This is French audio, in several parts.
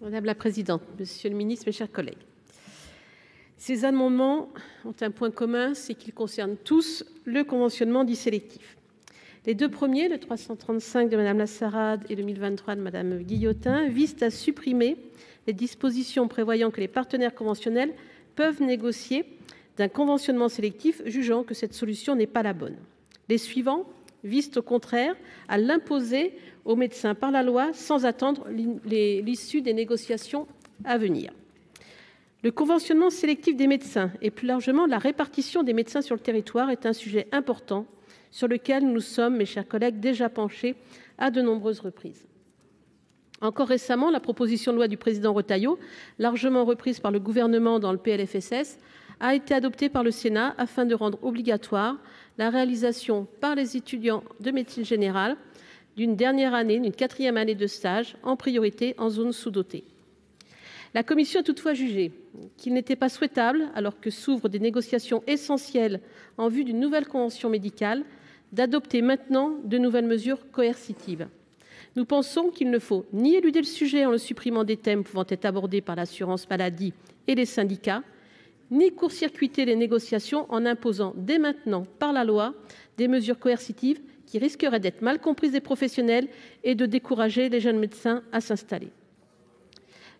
Madame la présidente, monsieur le ministre, mes chers collègues, ces amendements ont un point commun, c'est qu'ils concernent tous le conventionnement dit sélectif. Les deux premiers, le 335 de Madame Lassarade et le 1023 de Madame Guillotin, visent à supprimer les dispositions prévoyant que les partenaires conventionnels peuvent négocier d'un conventionnement sélectif, jugeant que cette solution n'est pas la bonne. Les suivants visent au contraire à l'imposer aux médecins par la loi sans attendre l'issue des négociations à venir. Le conventionnement sélectif des médecins et plus largement la répartition des médecins sur le territoire est un sujet important sur lequel nous sommes, mes chers collègues, déjà penchés à de nombreuses reprises. Encore récemment, la proposition de loi du président Retailleau, largement reprise par le gouvernement dans le PLFSS, a été adoptée par le Sénat afin de rendre obligatoire la réalisation par les étudiants de médecine générale d'une quatrième année de stage, en priorité en zone sous-dotée. La commission a toutefois jugé qu'il n'était pas souhaitable, alors que s'ouvrent des négociations essentielles en vue d'une nouvelle convention médicale, d'adopter maintenant de nouvelles mesures coercitives. Nous pensons qu'il ne faut ni éluder le sujet en le supprimant des thèmes pouvant être abordés par l'assurance maladie et les syndicats, ni court-circuiter les négociations en imposant dès maintenant par la loi des mesures coercitives qui risqueraient d'être mal comprises des professionnels et de décourager les jeunes médecins à s'installer.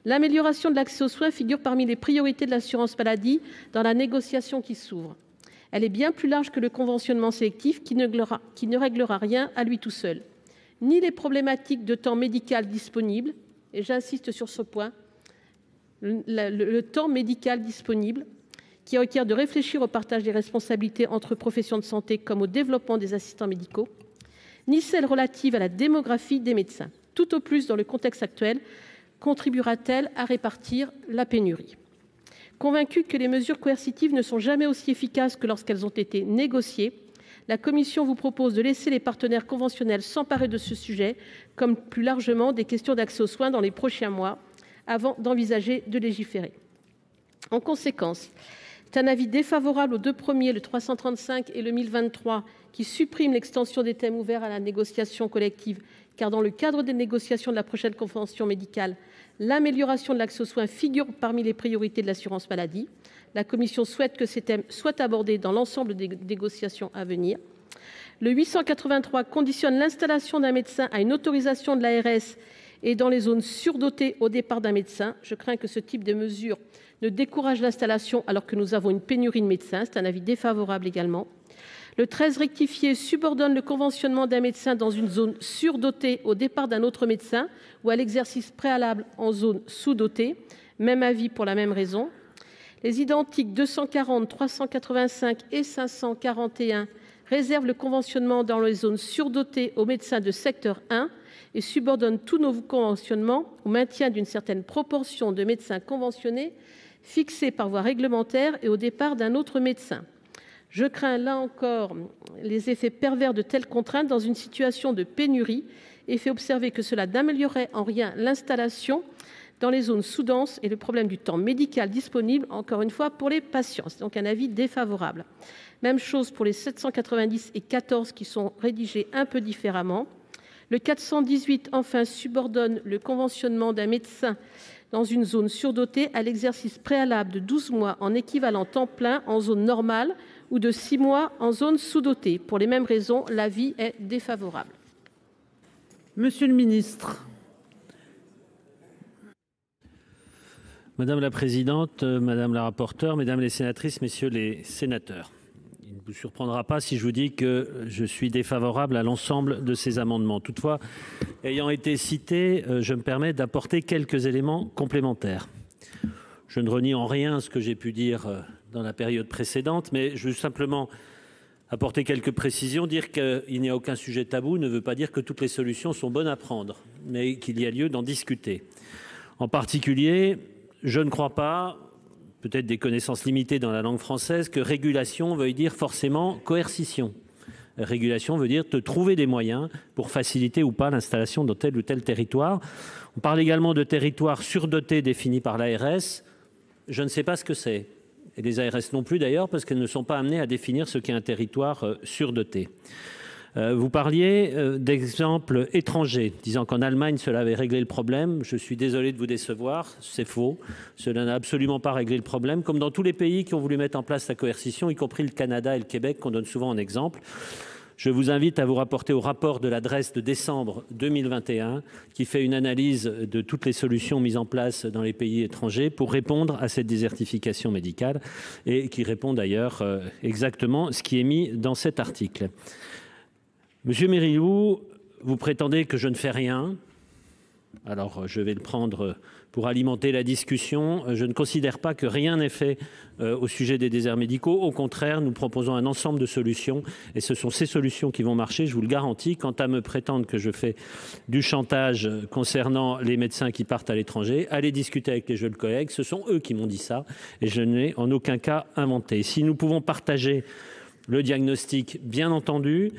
L'amélioration de l'accès aux soins figure parmi les priorités de l'assurance maladie dans la négociation qui s'ouvre. Elle est bien plus large que le conventionnement sélectif qui ne réglera rien à lui tout seul. Ni les problématiques de temps médical disponible, et j'insiste sur ce point, le temps médical disponible, qui requiert de réfléchir au partage des responsabilités entre professions de santé comme au développement des assistants médicaux, ni celle relative à la démographie des médecins. Tout au plus, dans le contexte actuel, contribuera-t-elle à répartir la pénurie. Convaincue que les mesures coercitives ne sont jamais aussi efficaces que lorsqu'elles ont été négociées, la Commission vous propose de laisser les partenaires conventionnels s'emparer de ce sujet, comme plus largement des questions d'accès aux soins dans les prochains mois, avant d'envisager de légiférer. En conséquence, c'est un avis défavorable aux deux premiers, le 335 et le 1023, qui suppriment l'extension des thèmes ouverts à la négociation collective, car dans le cadre des négociations de la prochaine convention médicale, l'amélioration de l'accès aux soins figure parmi les priorités de l'assurance maladie. La Commission souhaite que ces thèmes soient abordés dans l'ensemble des négociations à venir. Le 883 conditionne l'installation d'un médecin à une autorisation de l'ARS et dans les zones surdotées au départ d'un médecin. Je crains que ce type de mesure ne décourage l'installation alors que nous avons une pénurie de médecins. C'est un avis défavorable également. Le 13 rectifié subordonne le conventionnement d'un médecin dans une zone surdotée au départ d'un autre médecin ou à l'exercice préalable en zone sous-dotée. Même avis pour la même raison. Les identiques 240, 385 et 541 réservent le conventionnement dans les zones surdotées aux médecins de secteur 1 et subordonnent tout nouveau conventionnement au maintien d'une certaine proportion de médecins conventionnés fixés par voie réglementaire et au départ d'un autre médecin. Je crains là encore les effets pervers de telles contraintes dans une situation de pénurie et fais observer que cela n'améliorerait en rien l'installation dans les zones sous-denses et le problème du temps médical disponible, encore une fois, pour les patients. C'est donc un avis défavorable. Même chose pour les 790 et 14 qui sont rédigés un peu différemment. Le 418, enfin, subordonne le conventionnement d'un médecin dans une zone surdotée à l'exercice préalable de 12 mois en équivalent temps plein en zone normale ou de 6 mois en zone sous-dotée. Pour les mêmes raisons, l'avis est défavorable. Monsieur le ministre. Madame la présidente, madame la rapporteure, mesdames les sénatrices, messieurs les sénateurs. Il ne vous surprendra pas si je vous dis que je suis défavorable à l'ensemble de ces amendements. Toutefois, ayant été cité, je me permets d'apporter quelques éléments complémentaires. Je ne renie en rien ce que j'ai pu dire dans la période précédente, mais je veux simplement apporter quelques précisions. Dire qu'il n'y a aucun sujet tabou ne veut pas dire que toutes les solutions sont bonnes à prendre, mais qu'il y a lieu d'en discuter. En particulier, je ne crois pas, peut-être des connaissances limitées dans la langue française, que régulation veuille dire forcément coercition. Régulation veut dire te trouver des moyens pour faciliter ou pas l'installation dans tel ou tel territoire. On parle également de territoires surdotés définis par l'ARS. Je ne sais pas ce que c'est. Et les ARS non plus d'ailleurs, parce qu'elles ne sont pas amenées à définir ce qu'est un territoire surdoté. Vous parliez d'exemples étrangers, disant qu'en Allemagne, cela avait réglé le problème. Je suis désolé de vous décevoir, c'est faux. Cela n'a absolument pas réglé le problème, comme dans tous les pays qui ont voulu mettre en place la coercition, y compris le Canada et le Québec, qu'on donne souvent en exemple. Je vous invite à vous rapporter au rapport de l'adresse de décembre 2021, qui fait une analyse de toutes les solutions mises en place dans les pays étrangers pour répondre à cette désertification médicale et qui répond d'ailleurs exactement ce qui est mis dans cet article. Monsieur Mérillou, vous prétendez que je ne fais rien. Alors, je vais le prendre pour alimenter la discussion. Je ne considère pas que rien n'est fait au sujet des déserts médicaux. Au contraire, nous proposons un ensemble de solutions et ce sont ces solutions qui vont marcher, je vous le garantis. Quant à me prétendre que je fais du chantage concernant les médecins qui partent à l'étranger, allez discuter avec les jeunes collègues. Ce sont eux qui m'ont dit ça et je n'ai en aucun cas inventé. Si nous pouvons partager le diagnostic, bien entendu,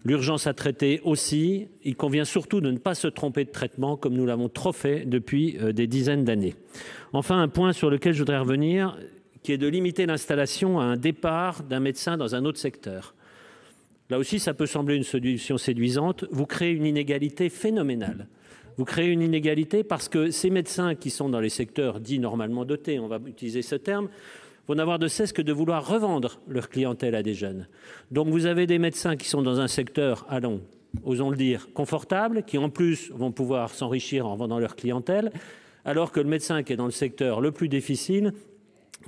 l'urgence à traiter aussi, il convient surtout de ne pas se tromper de traitement comme nous l'avons trop fait depuis des dizaines d'années. Enfin, un point sur lequel je voudrais revenir, qui est de limiter l'installation à un départ d'un médecin dans un autre secteur. Là aussi, ça peut sembler une solution séduisante. Vous créez une inégalité phénoménale. Vous créez une inégalité parce que ces médecins qui sont dans les secteurs dits normalement dotés, on va utiliser ce terme, vont n'avoir de cesse que de vouloir revendre leur clientèle à des jeunes. Donc vous avez des médecins qui sont dans un secteur, allons, osons le dire, confortable, qui en plus vont pouvoir s'enrichir en vendant leur clientèle, alors que le médecin qui est dans le secteur le plus difficile,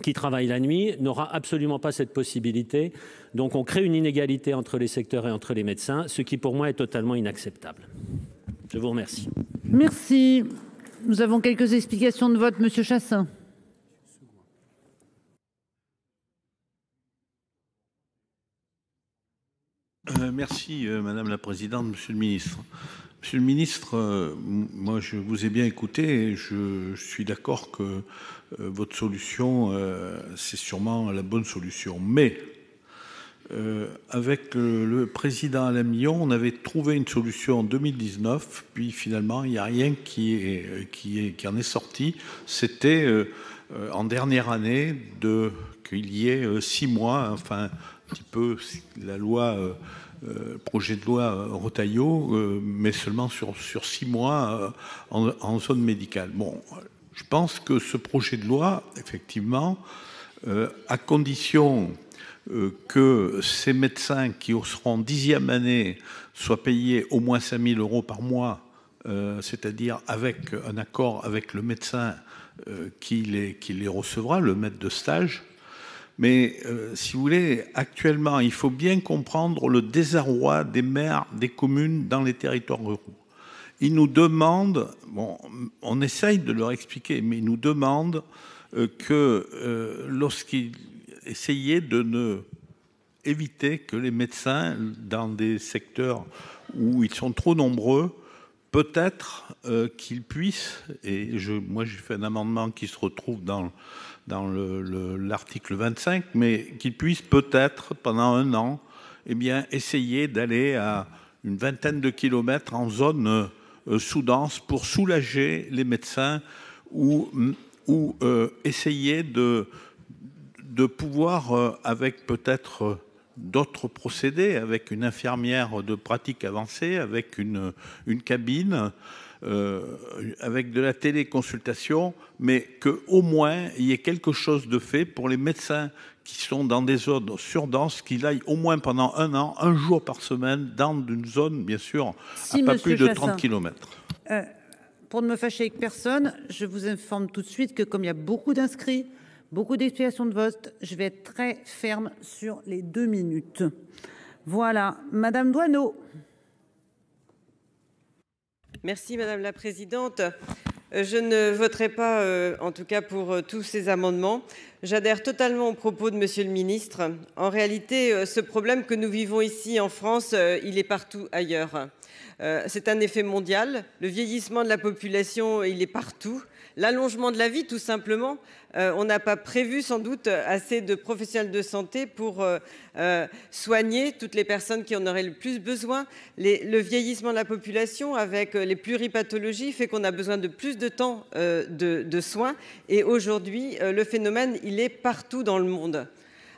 qui travaille la nuit, n'aura absolument pas cette possibilité. Donc on crée une inégalité entre les secteurs et entre les médecins, ce qui pour moi est totalement inacceptable. Je vous remercie. Merci. Nous avons quelques explications de vote. Monsieur Chassaing. Merci Madame la Présidente, Monsieur le Ministre. Monsieur le Ministre, moi je vous ai bien écouté et je suis d'accord que votre solution, c'est sûrement la bonne solution. Mais avec le président Alain Milon, on avait trouvé une solution en 2019, puis finalement il n'y a rien qui en est sorti. C'était en dernière année qu'il y ait 6 mois, enfin un petit peu la loi, projet de loi Retailleau, mais seulement sur 6 mois en zone médicale. Bon, je pense que ce projet de loi, effectivement, à condition que ces médecins qui seront en 10e année soient payés au moins 5 000 € par mois, c'est-à-dire avec un accord avec le médecin qui les recevra, le maître de stage. Mais si vous voulez, actuellement, il faut bien comprendre le désarroi des maires des communes dans les territoires ruraux. Ils nous demandent, bon, on essaye de leur expliquer, mais ils nous demandent que lorsqu'ils essayaient de ne éviter que les médecins, dans des secteurs où ils sont trop nombreux, peut-être qu'ils puissent, et moi j'ai fait un amendement qui se retrouve dans l'article 25, mais qu'ils puissent peut-être, pendant 1 an, eh bien, essayer d'aller à une 20aine de kilomètres en zone sous-dense pour soulager les médecins ou essayer de pouvoir, avec peut-être d'autres procédés, avec une infirmière de pratique avancée, avec une cabine, avec de la téléconsultation, mais qu'au moins il y ait quelque chose de fait pour les médecins qui sont dans des zones surdenses, qu'ils aillent au moins pendant 1 an, 1 jour par semaine, dans une zone, bien sûr, à pas plus de 30 km. Pour ne me fâcher avec personne, je vous informe tout de suite que comme il y a beaucoup d'inscrits, beaucoup d'explications de vote, je vais être très ferme sur les 2 minutes. Voilà, Madame Doineau. Merci Madame la Présidente. Je ne voterai pas, en tout cas pour tous ces amendements. J'adhère totalement aux propos de Monsieur le Ministre. En réalité, ce problème que nous vivons ici en France, il est partout ailleurs. C'est un effet mondial. Le vieillissement de la population, il est partout. L'allongement de la vie, tout simplement. On n'a pas prévu sans doute assez de professionnels de santé pour soigner toutes les personnes qui en auraient le plus besoin. Le vieillissement de la population avec les pluripathologies fait qu'on a besoin de plus de temps de soins. Et aujourd'hui, le phénomène, il est partout dans le monde.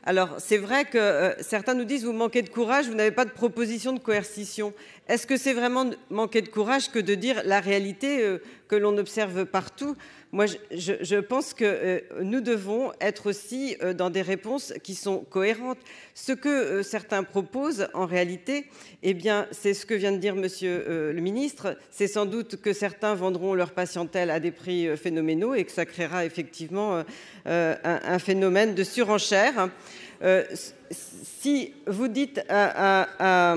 Alors c'est vrai que certains nous disent vous manquez de courage, vous n'avez pas de proposition de coercition. Est-ce que c'est vraiment manquer de courage que de dire la réalité que l'on observe partout? Moi, je pense que nous devons être aussi dans des réponses qui sont cohérentes. Ce que certains proposent, en réalité, eh bien, c'est ce que vient de dire Monsieur le ministre. C'est sans doute que certains vendront leur patientèle à des prix phénoménaux et que ça créera effectivement un phénomène de surenchère. Si vous dites à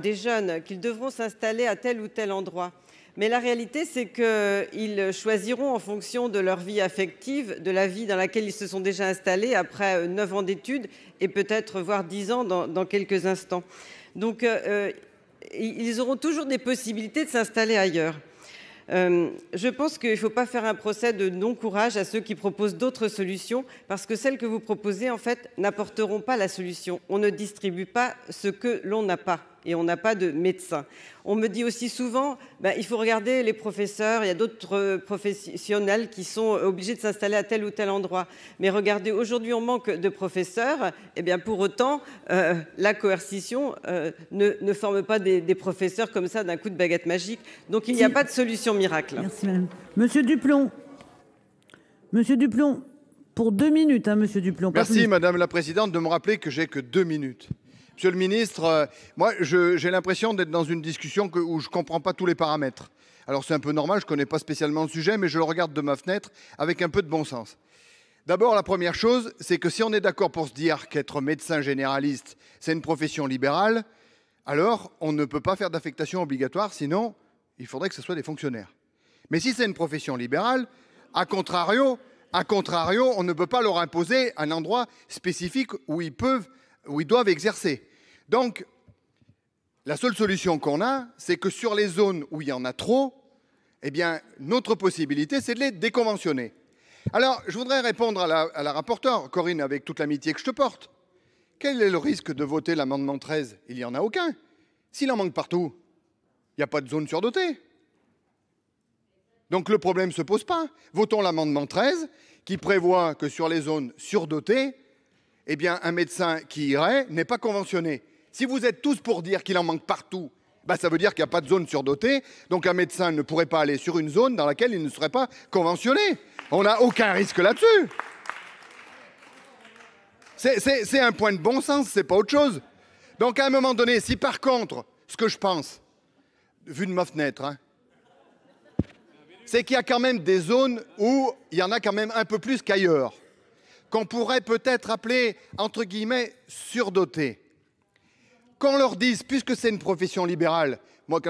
des jeunes qu'ils devront s'installer à tel ou tel endroit, mais la réalité, c'est qu'ils choisiront en fonction de leur vie affective, de la vie dans laquelle ils se sont déjà installés après 9 ans d'études et peut-être voire 10 ans dans quelques instants. Donc, ils auront toujours des possibilités de s'installer ailleurs. Je pense qu'il ne faut pas faire un procès de non-courage à ceux qui proposent d'autres solutions, parce que celles que vous proposez, en fait, n'apporteront pas la solution. On ne distribue pas ce que l'on n'a pas, et on n'a pas de médecins. On me dit aussi souvent, il faut regarder les professeurs, il y a d'autres professionnels qui sont obligés de s'installer à tel ou tel endroit. Mais regardez, aujourd'hui on manque de professeurs, et bien pour autant, la coercition ne forme pas des professeurs comme ça d'un coup de baguette magique. Donc il n'y a pas de solution miracle. Merci madame. Monsieur Duplomb. Monsieur Duplomb, pour 2 minutes, hein, monsieur Duplomb. Merci madame la présidente de me rappeler que j'ai que 2 minutes. Monsieur le ministre, moi j'ai l'impression d'être dans une discussion où je ne comprends pas tous les paramètres. Alors c'est un peu normal, je ne connais pas spécialement le sujet, mais je le regarde de ma fenêtre avec un peu de bon sens. D'abord, la première chose, c'est que si on est d'accord pour se dire qu'être médecin généraliste, c'est une profession libérale, alors on ne peut pas faire d'affectation obligatoire, sinon il faudrait que ce soit des fonctionnaires. Mais si c'est une profession libérale, à contrario, on ne peut pas leur imposer un endroit spécifique où ils doivent exercer. Donc, la seule solution qu'on a, c'est que sur les zones où il y en a trop, eh bien, notre possibilité, c'est de les déconventionner. Alors, je voudrais répondre à la rapporteure, Corinne, avec toute l'amitié que je te porte. Quel est le risque de voter l'amendement 13? Il n'y en a aucun. S'il en manque partout, il n'y a pas de zone surdotée. Donc, le problème ne se pose pas. Votons l'amendement 13, qui prévoit que sur les zones surdotées, eh bien, un médecin qui irait n'est pas conventionné. Si vous êtes tous pour dire qu'il en manque partout, ça veut dire qu'il n'y a pas de zone surdotée. Donc un médecin ne pourrait pas aller sur une zone dans laquelle il ne serait pas conventionné. On n'a aucun risque là-dessus. C'est un point de bon sens, c'est pas autre chose. Donc à un moment donné, si par contre, ce que je pense, vu de ma fenêtre, c'est qu'il y a quand même des zones où il y en a quand même un peu plus qu'ailleurs, qu'on pourrait peut-être appeler, entre guillemets, surdotées. Qu'on leur dise, puisque c'est une profession libérale, moi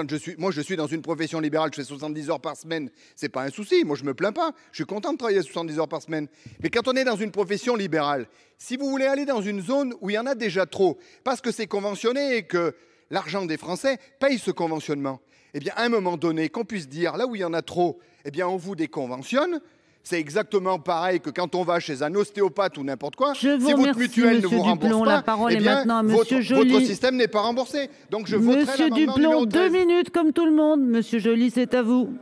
je suis dans une profession libérale, je fais 70 heures par semaine, c'est pas un souci, moi je me plains pas, je suis content de travailler 70 heures par semaine. Mais quand on est dans une profession libérale, si vous voulez aller dans une zone où il y en a déjà trop, parce que c'est conventionné et que l'argent des Français paye ce conventionnement, eh bien à un moment donné, qu'on puisse dire, là où il y en a trop, eh bien on vous déconventionne. C'est exactement pareil que quand on va chez un ostéopathe ou n'importe quoi. Si votre mutuelle ne vous rembourse pas, la parole est maintenant à monsieur Joly. Votre système n'est pas remboursé. Donc je voterai l'amendement numéro 13. Monsieur Duplomb, 2 minutes comme tout le monde. Monsieur Joly, c'est à vous.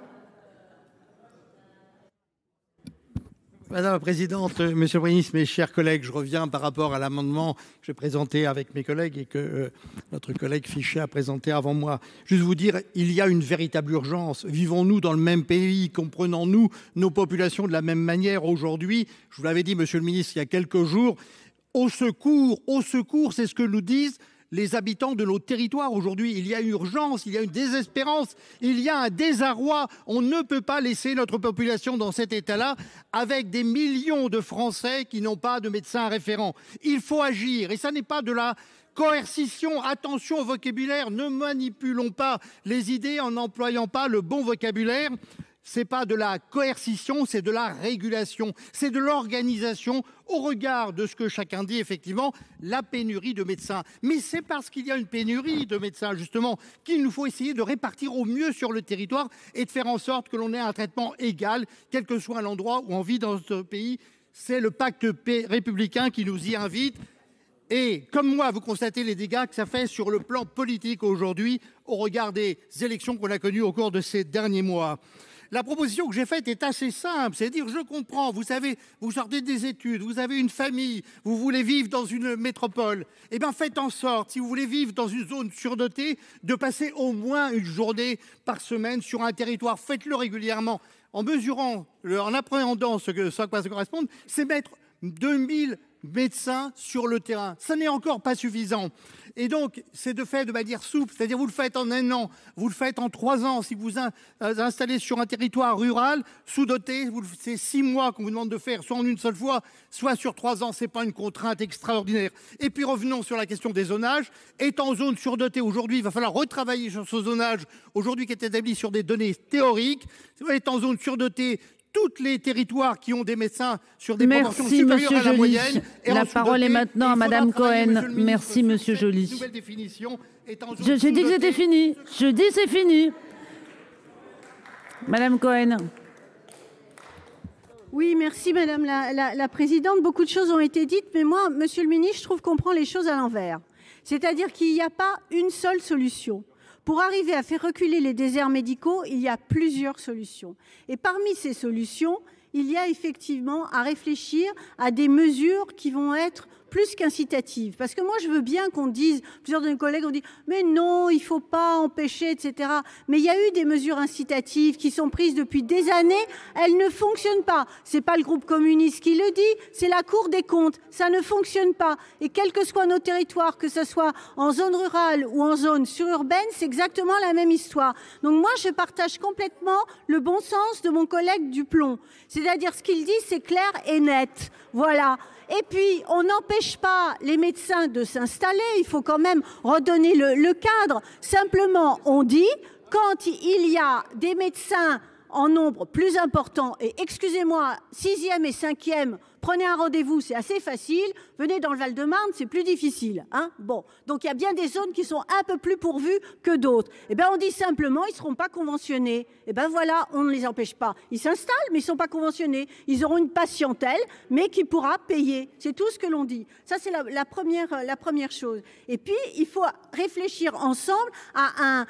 Madame la présidente, monsieur le ministre, mes chers collègues, je reviens par rapport à l'amendement que j'ai présenté avec mes collègues et que notre collègue Fichet a présenté avant moi. Juste vous dire, il y a une véritable urgence. Vivons-nous dans le même pays? Comprenons-nous nos populations de la même manière aujourd'hui? Je vous l'avais dit, monsieur le ministre, il y a quelques jours. Au secours, c'est ce que nous disent les habitants de nos territoires aujourd'hui. Il y a une urgence, il y a une désespérance, il y a un désarroi. On ne peut pas laisser notre population dans cet état-là avec des millions de Français qui n'ont pas de médecin référent. Il faut agir et ça n'est pas de la coercition. Attention au vocabulaire, ne manipulons pas les idées en n'employant pas le bon vocabulaire. C'est pas de la coercition, c'est de la régulation, c'est de l'organisation au regard de ce que chacun dit, effectivement, la pénurie de médecins. Mais c'est parce qu'il y a une pénurie de médecins, justement, qu'il nous faut essayer de répartir au mieux sur le territoire et de faire en sorte que l'on ait un traitement égal, quel que soit l'endroit où on vit dans ce pays. C'est le pacte républicain qui nous y invite. Et comme moi, vous constatez les dégâts que ça fait sur le plan politique aujourd'hui, au regard des élections qu'on a connues au cours de ces derniers mois. La proposition que j'ai faite est assez simple, c'est dire je comprends, vous savez, vous sortez des études, vous avez une famille, vous voulez vivre dans une métropole, eh bien faites en sorte, si vous voulez vivre dans une zone surdotée, de passer au moins une journée par semaine sur un territoire, faites-le régulièrement, en mesurant, en appréhendant ce que ça correspond, c'est mettre 2000 médecins sur le terrain. Ça n'est encore pas suffisant. Et donc, c'est de fait de manière souple, c'est-à-dire vous le faites en 1 an, vous le faites en 3 ans. Si vous installez sur un territoire rural, sous-doté, c'est 6 mois qu'on vous demande de faire, soit en une seule fois, soit sur 3 ans. Ce n'est pas une contrainte extraordinaire. Et puis revenons sur la question des zonages. Étant en zone surdotée aujourd'hui, il va falloir retravailler sur ce zonage, aujourd'hui qui est établi sur des données théoriques. Étant en zone surdotée, tous les territoires qui ont des médecins sur des proportions supérieures à la moyenne. La parole est maintenant à Madame Cohen. Merci, Monsieur Joly. J'ai dit que c'était fini. Je dis c'est fini. Madame Cohen. Oui, merci Madame la Présidente. Beaucoup de choses ont été dites, mais moi, Monsieur le Ministre, je trouve qu'on prend les choses à l'envers. C'est-à-dire qu'il n'y a pas une seule solution. Pour arriver à faire reculer les déserts médicaux, il y a plusieurs solutions. Et parmi ces solutions, il y a effectivement à réfléchir à des mesures qui vont être plus qu'incitatives. Parce que moi, je veux bien qu'on dise, plusieurs de mes collègues ont dit, mais non, il ne faut pas empêcher, etc. Mais il y a eu des mesures incitatives qui sont prises depuis des années, elles ne fonctionnent pas. Ce n'est pas le groupe communiste qui le dit, c'est la Cour des comptes. Ça ne fonctionne pas. Et quels que soient nos territoires, que ce soit en zone rurale ou en zone sururbaine, c'est exactement la même histoire. Donc moi, je partage complètement le bon sens de mon collègue Duplomb. C'est-à-dire, ce qu'il dit, c'est clair et net. Voilà. Et puis, on n'empêche pas les médecins de s'installer. Il faut quand même redonner le cadre. Simplement, on dit, quand il y a des médecins en nombre plus important, et excusez-moi, 6e et 5e, prenez un rendez-vous, c'est assez facile. Venez dans le Val-de-Marne, c'est plus difficile. Hein, bon, donc il y a bien des zones qui sont un peu plus pourvues que d'autres. Eh bien, on dit simplement, ils ne seront pas conventionnés. Eh bien voilà, on ne les empêche pas. Ils s'installent, mais ils ne sont pas conventionnés. Ils auront une patientèle, mais qui pourra payer. C'est tout ce que l'on dit. Ça, c'est la première chose. Et puis, il faut réfléchir ensemble à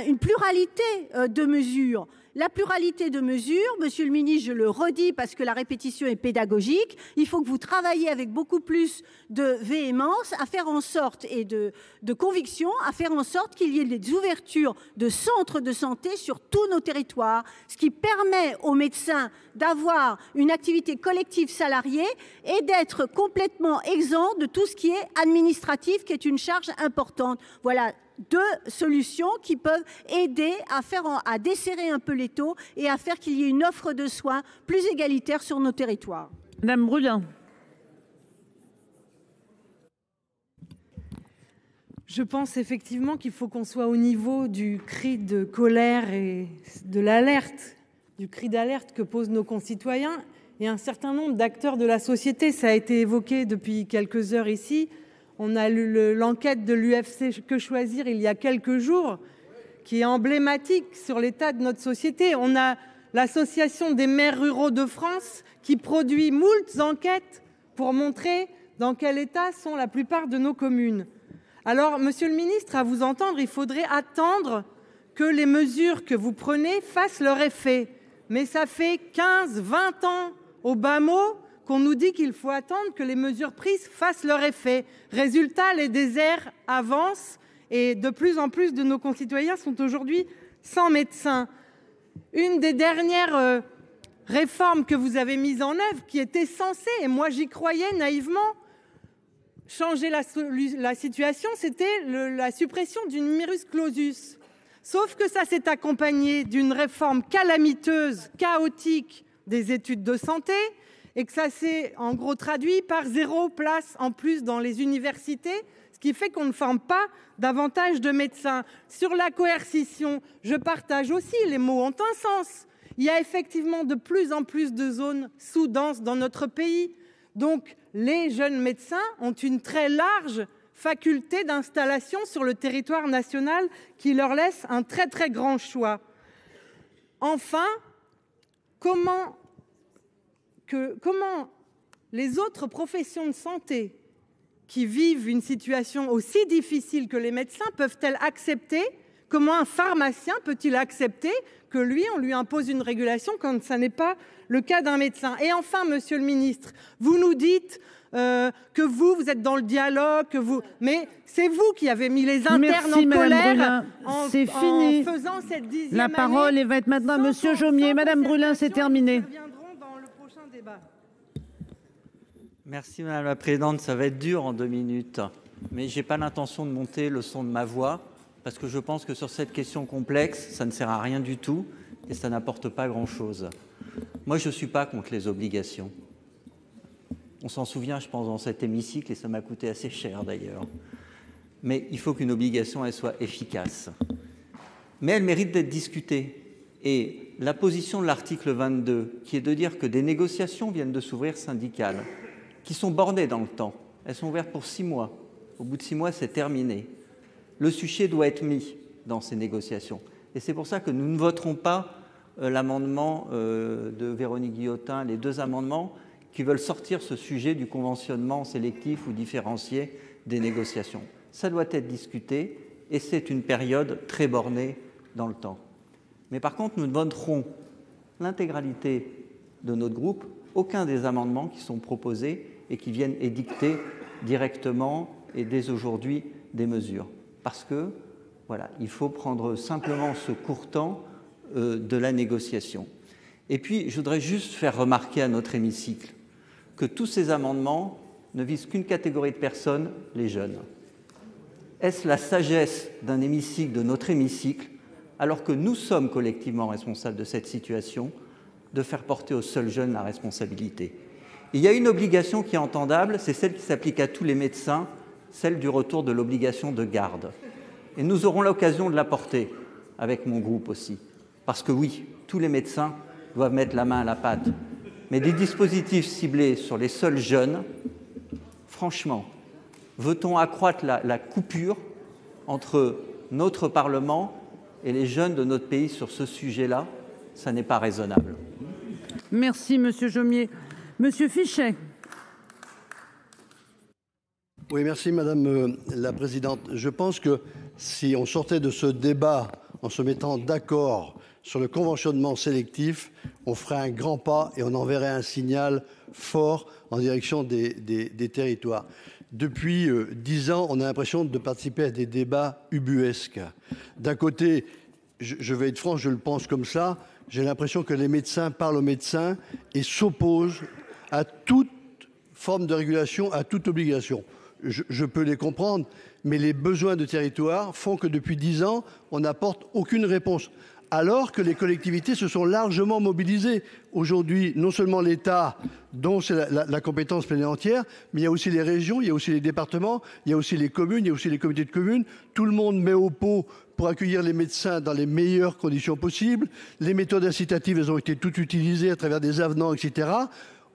une pluralité de mesures. La pluralité de mesures, Monsieur le Ministre, je le redis parce que la répétition est pédagogique, il faut que vous travailliez avec beaucoup plus de véhémence à faire en sorte et de conviction, à faire en sorte qu'il y ait des ouvertures de centres de santé sur tous nos territoires, ce qui permet aux médecins d'avoir une activité collective salariée et d'être complètement exempt de tout ce qui est administratif, qui est une charge importante. Voilà 2 solutions qui peuvent aider à desserrer un peu l'étau et à faire qu'il y ait une offre de soins plus égalitaire sur nos territoires. Madame Brulin. Je pense effectivement qu'il faut qu'on soit au niveau du cri de colère et de l'alerte, du cri d'alerte que posent nos concitoyens et un certain nombre d'acteurs de la société. Ça a été évoqué depuis quelques heures ici. On a lu l'enquête de l'UFC Que Choisir il y a quelques jours, qui est emblématique sur l'état de notre société. On a l'Association des maires ruraux de France qui produit moult enquêtes pour montrer dans quel état sont la plupart de nos communes. Alors, Monsieur le Ministre, à vous entendre, il faudrait attendre que les mesures que vous prenez fassent leur effet. Mais ça fait 15, 20 ans au bas mot qu'on nous dit qu'il faut attendre que les mesures prises fassent leur effet. Résultat, les déserts avancent et de plus en plus de nos concitoyens sont aujourd'hui sans médecin. Une des dernières réformes que vous avez mises en œuvre, qui était censée, et moi j'y croyais naïvement, changer la situation, c'était la suppression du numerus clausus. Sauf que ça s'est accompagné d'une réforme calamiteuse, chaotique des études de santé, et que ça s'est en gros traduit par 0 place en plus dans les universités, ce qui fait qu'on ne forme pas davantage de médecins. Sur la coercition, je partage aussi, les mots ont un sens. Il y a effectivement de plus en plus de zones sous-denses dans notre pays. Donc les jeunes médecins ont une très large faculté d'installation sur le territoire national qui leur laisse un très très grand choix. Enfin, comment les autres professions de santé qui vivent une situation aussi difficile que les médecins peuvent-elles accepter Comment un pharmacien peut-il accepter que lui, on lui impose une régulation quand ça n'est pas le cas d'un médecin? Et enfin, monsieur le ministre, vous nous dites que vous êtes dans le dialogue, mais c'est vous qui avez mis les internes en colère en faisant cette 10e La parole va être maintenant à monsieur Jomier. Madame Brulin, c'est terminé. Dans le prochain débat. Merci madame la présidente, ça va être dur en 2 minutes, mais j'ai pas l'intention de monter le son de ma voix parce que je pense que sur cette question complexe, ça ne sert à rien du tout et ça n'apporte pas grand-chose. Moi, je suis pas contre les obligations. On s'en souvient, je pense, dans cet hémicycle, et ça m'a coûté assez cher d'ailleurs. Mais il faut qu'une obligation, elle soit efficace. Mais elle mérite d'être discutée. Et la position de l'article 22, qui est de dire que des négociations viennent de s'ouvrir syndicales, qui sont bornées dans le temps, elles sont ouvertes pour 6 mois. Au bout de 6 mois, c'est terminé. Le sujet doit être mis dans ces négociations. Et c'est pour ça que nous ne voterons pas l'amendement de Véronique Guillotin, les 2 amendements, qui veulent sortir ce sujet du conventionnement sélectif ou différencié des négociations. Ça doit être discuté et c'est une période très bornée dans le temps. Mais par contre, nous ne voterons l'intégralité de notre groupe, aucun des amendements qui sont proposés et qui viennent édicter directement et dès aujourd'hui des mesures. Parce que, voilà, il faut prendre simplement ce court temps de la négociation. Et puis, je voudrais juste faire remarquer à notre hémicycle que tous ces amendements ne visent qu'une catégorie de personnes, les jeunes. Est-ce la sagesse d'un hémicycle, de notre hémicycle, alors que nous sommes collectivement responsables de cette situation, de faire porter aux seuls jeunes la responsabilité? Il y a une obligation qui est entendable, c'est celle qui s'applique à tous les médecins, celle du retour de l'obligation de garde. Et nous aurons l'occasion de la porter avec mon groupe aussi. Parce que oui, tous les médecins doivent mettre la main à la pâte. Mais des dispositifs ciblés sur les seuls jeunes, franchement, veut-on accroître la coupure entre notre Parlement et les jeunes de notre pays sur ce sujet-là? Ça n'est pas raisonnable. Merci, monsieur Jomier. Monsieur Fichet. Oui, merci, madame la présidente. Je pense que si on sortait de ce débat en se mettant d'accord sur le conventionnement sélectif, on ferait un grand pas et on enverrait un signal fort en direction des territoires. Depuis 10 ans, on a l'impression de participer à des débats ubuesques. D'un côté, je vais être franc, je le pense comme ça, j'ai l'impression que les médecins parlent aux médecins et s'opposent à toute forme de régulation, à toute obligation. Je peux les comprendre, mais les besoins de territoire font que depuis 10 ans, on n'apporte aucune réponse. Alors que les collectivités se sont largement mobilisées. Aujourd'hui, non seulement l'État, dont c'est la compétence pleine et entière, mais il y a aussi les régions, il y a aussi les départements, il y a aussi les communes, il y a aussi les comités de communes. Tout le monde met au pot pour accueillir les médecins dans les meilleures conditions possibles. Les méthodes incitatives, elles ont été toutes utilisées à travers des avenants, etc.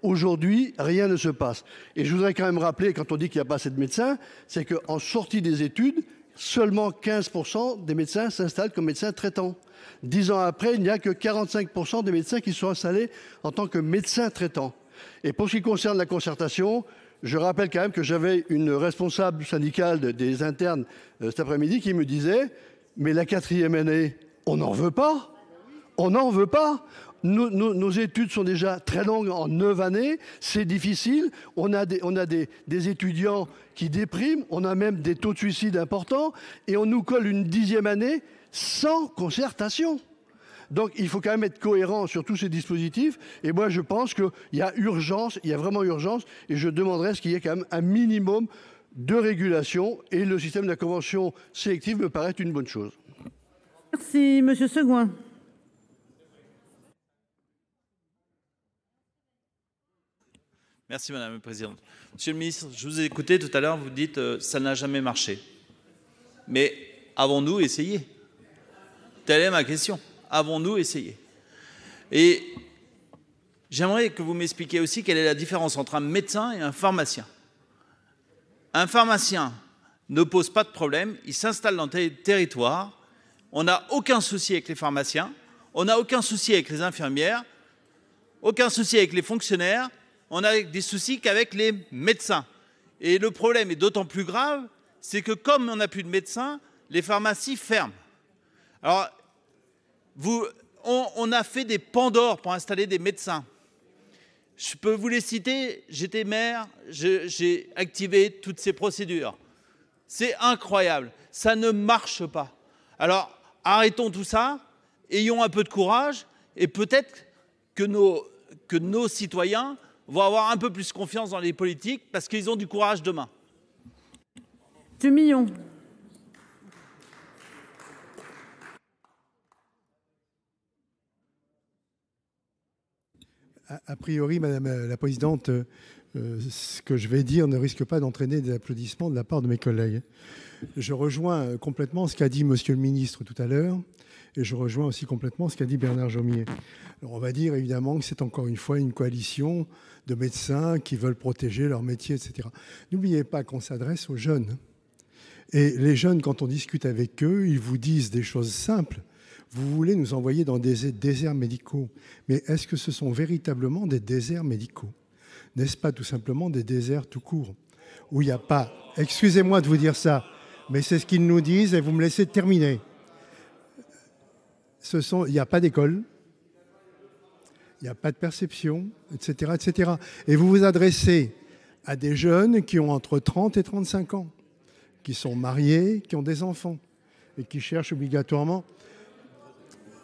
Aujourd'hui, rien ne se passe. Et je voudrais quand même rappeler, quand on dit qu'il n'y a pas assez de médecins, c'est qu'en sortie des études, seulement 15% des médecins s'installent comme médecins traitants. 10 ans après, il n'y a que 45% des médecins qui sont installés en tant que médecins traitants. Et pour ce qui concerne la concertation, je rappelle quand même que j'avais une responsable syndicale des internes cet après-midi qui me disait « Mais la 4e année, on n'en veut pas. On n'en veut pas. Nos études sont déjà très longues en 9 années. C'est difficile. On a des étudiants qui dépriment. On a même des taux de suicide importants. Et on nous colle une 10e année sans concertation. Donc il faut quand même être cohérent sur tous ces dispositifs. Et moi je pense qu'il y a urgence, il y a vraiment urgence. Et je demanderais ce qu'il y ait quand même un minimum de régulation. Et le système de la convention sélective me paraît une bonne chose. Merci, monsieur Seguin. Merci Madame la Présidente. Monsieur le Ministre, je vous ai écouté tout à l'heure, vous dites ça n'a jamais marché. Mais avons-nous essayé? Telle est ma question. Avons-nous essayé? Et j'aimerais que vous m'expliquiez aussi quelle est la différence entre un médecin et un pharmacien. Un pharmacien ne pose pas de problème, il s'installe dans tel territoire, on n'a aucun souci avec les pharmaciens, on n'a aucun souci avec les infirmières, aucun souci avec les fonctionnaires, on a des soucis qu'avec les médecins. Et le problème est d'autant plus grave, c'est que comme on n'a plus de médecins, les pharmacies ferment. Alors, on a fait des Pandores pour installer des médecins. Je peux vous les citer, j'étais maire, j'ai activé toutes ces procédures. C'est incroyable, ça ne marche pas. Alors, arrêtons tout ça, ayons un peu de courage, et peut-être que nos citoyens vont avoir un peu plus confiance dans les politiques, parce qu'ils ont du courage demain. M. Millon. A priori, Madame la Présidente, ce que je vais dire ne risque pas d'entraîner des applaudissements de la part de mes collègues. Je rejoins complètement ce qu'a dit Monsieur le Ministre tout à l'heure, et je rejoins aussi complètement ce qu'a dit Bernard Jomier. Alors on va dire évidemment que c'est encore une fois une coalition de médecins qui veulent protéger leur métier, etc. N'oubliez pas qu'on s'adresse aux jeunes. Et les jeunes, quand on discute avec eux, ils vous disent des choses simples. Vous voulez nous envoyer dans des déserts médicaux. Mais est-ce que ce sont véritablement des déserts médicaux? N'est-ce pas tout simplement des déserts tout court? Où il n'y a pas... Excusez-moi de vous dire ça, mais c'est ce qu'ils nous disent et vous me laissez terminer. Il n'y a pas d'école, il n'y a pas de perception, etc., etc. Et vous vous adressez à des jeunes qui ont entre 30 et 35 ans, qui sont mariés, qui ont des enfants et qui cherchent obligatoirement...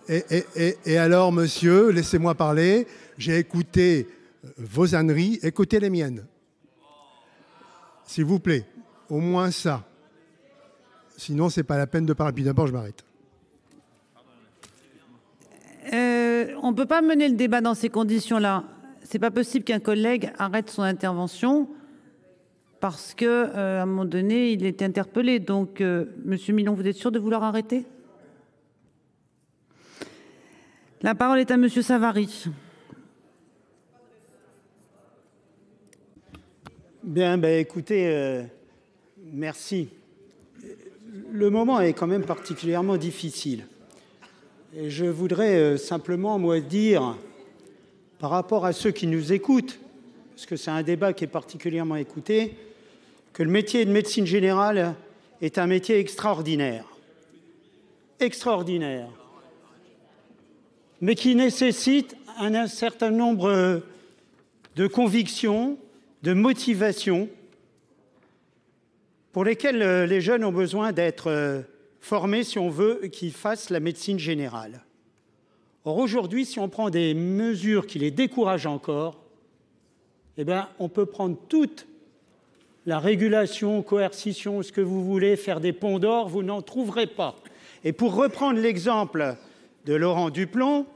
Et alors, monsieur, laissez-moi parler, j'ai écouté vos âneries, écoutez les miennes. S'il vous plaît, au moins ça. Sinon, ce n'est pas la peine de parler. Puis d'abord, je m'arrête. On ne peut pas mener le débat dans ces conditions-là. Ce n'est pas possible qu'un collègue arrête son intervention parce qu'à un moment donné, il est interpellé. Donc, monsieur Millon, vous êtes sûr de vouloir arrêter ? La parole est à Monsieur Savary. Bien, écoutez, merci. Le moment est quand même particulièrement difficile. Et je voudrais simplement, moi, dire, par rapport à ceux qui nous écoutent, parce que c'est un débat qui est particulièrement écouté, que le métier de médecine générale est un métier extraordinaire. Extraordinaire. Mais qui nécessite un certain nombre de convictions, de motivations, pour lesquelles les jeunes ont besoin d'être formés si on veut qu'ils fassent la médecine générale. Or, aujourd'hui, si on prend des mesures qui les découragent encore, eh bien, on peut prendre toute la régulation, coercition, ce que vous voulez, faire des ponts d'or, vous n'en trouverez pas. Et pour reprendre l'exemple de Laurent Duplomb,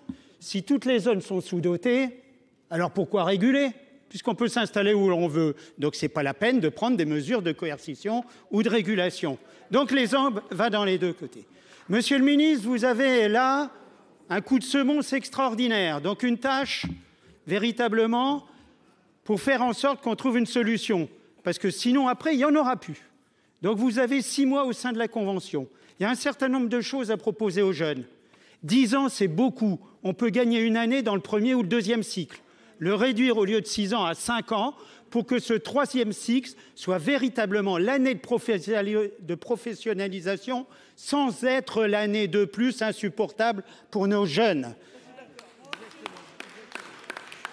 si toutes les zones sont sous-dotées, alors pourquoi réguler? Puisqu'on peut s'installer où l'on veut. Donc ce n'est pas la peine de prendre des mesures de coercition ou de régulation. Donc les hommes vont dans les deux côtés. Monsieur le ministre, vous avez là un coup de semonce extraordinaire. Donc une tâche véritablement pour faire en sorte qu'on trouve une solution. Parce que sinon après, il n'y en aura plus. Donc vous avez 6 mois au sein de la Convention. Il y a un certain nombre de choses à proposer aux jeunes. 10 ans, c'est beaucoup. On peut gagner une année dans le premier ou le deuxième cycle. Le réduire au lieu de 6 ans à 5 ans pour que ce troisième cycle soit véritablement l'année de professionnalisation sans être l'année de plus insupportable pour nos jeunes.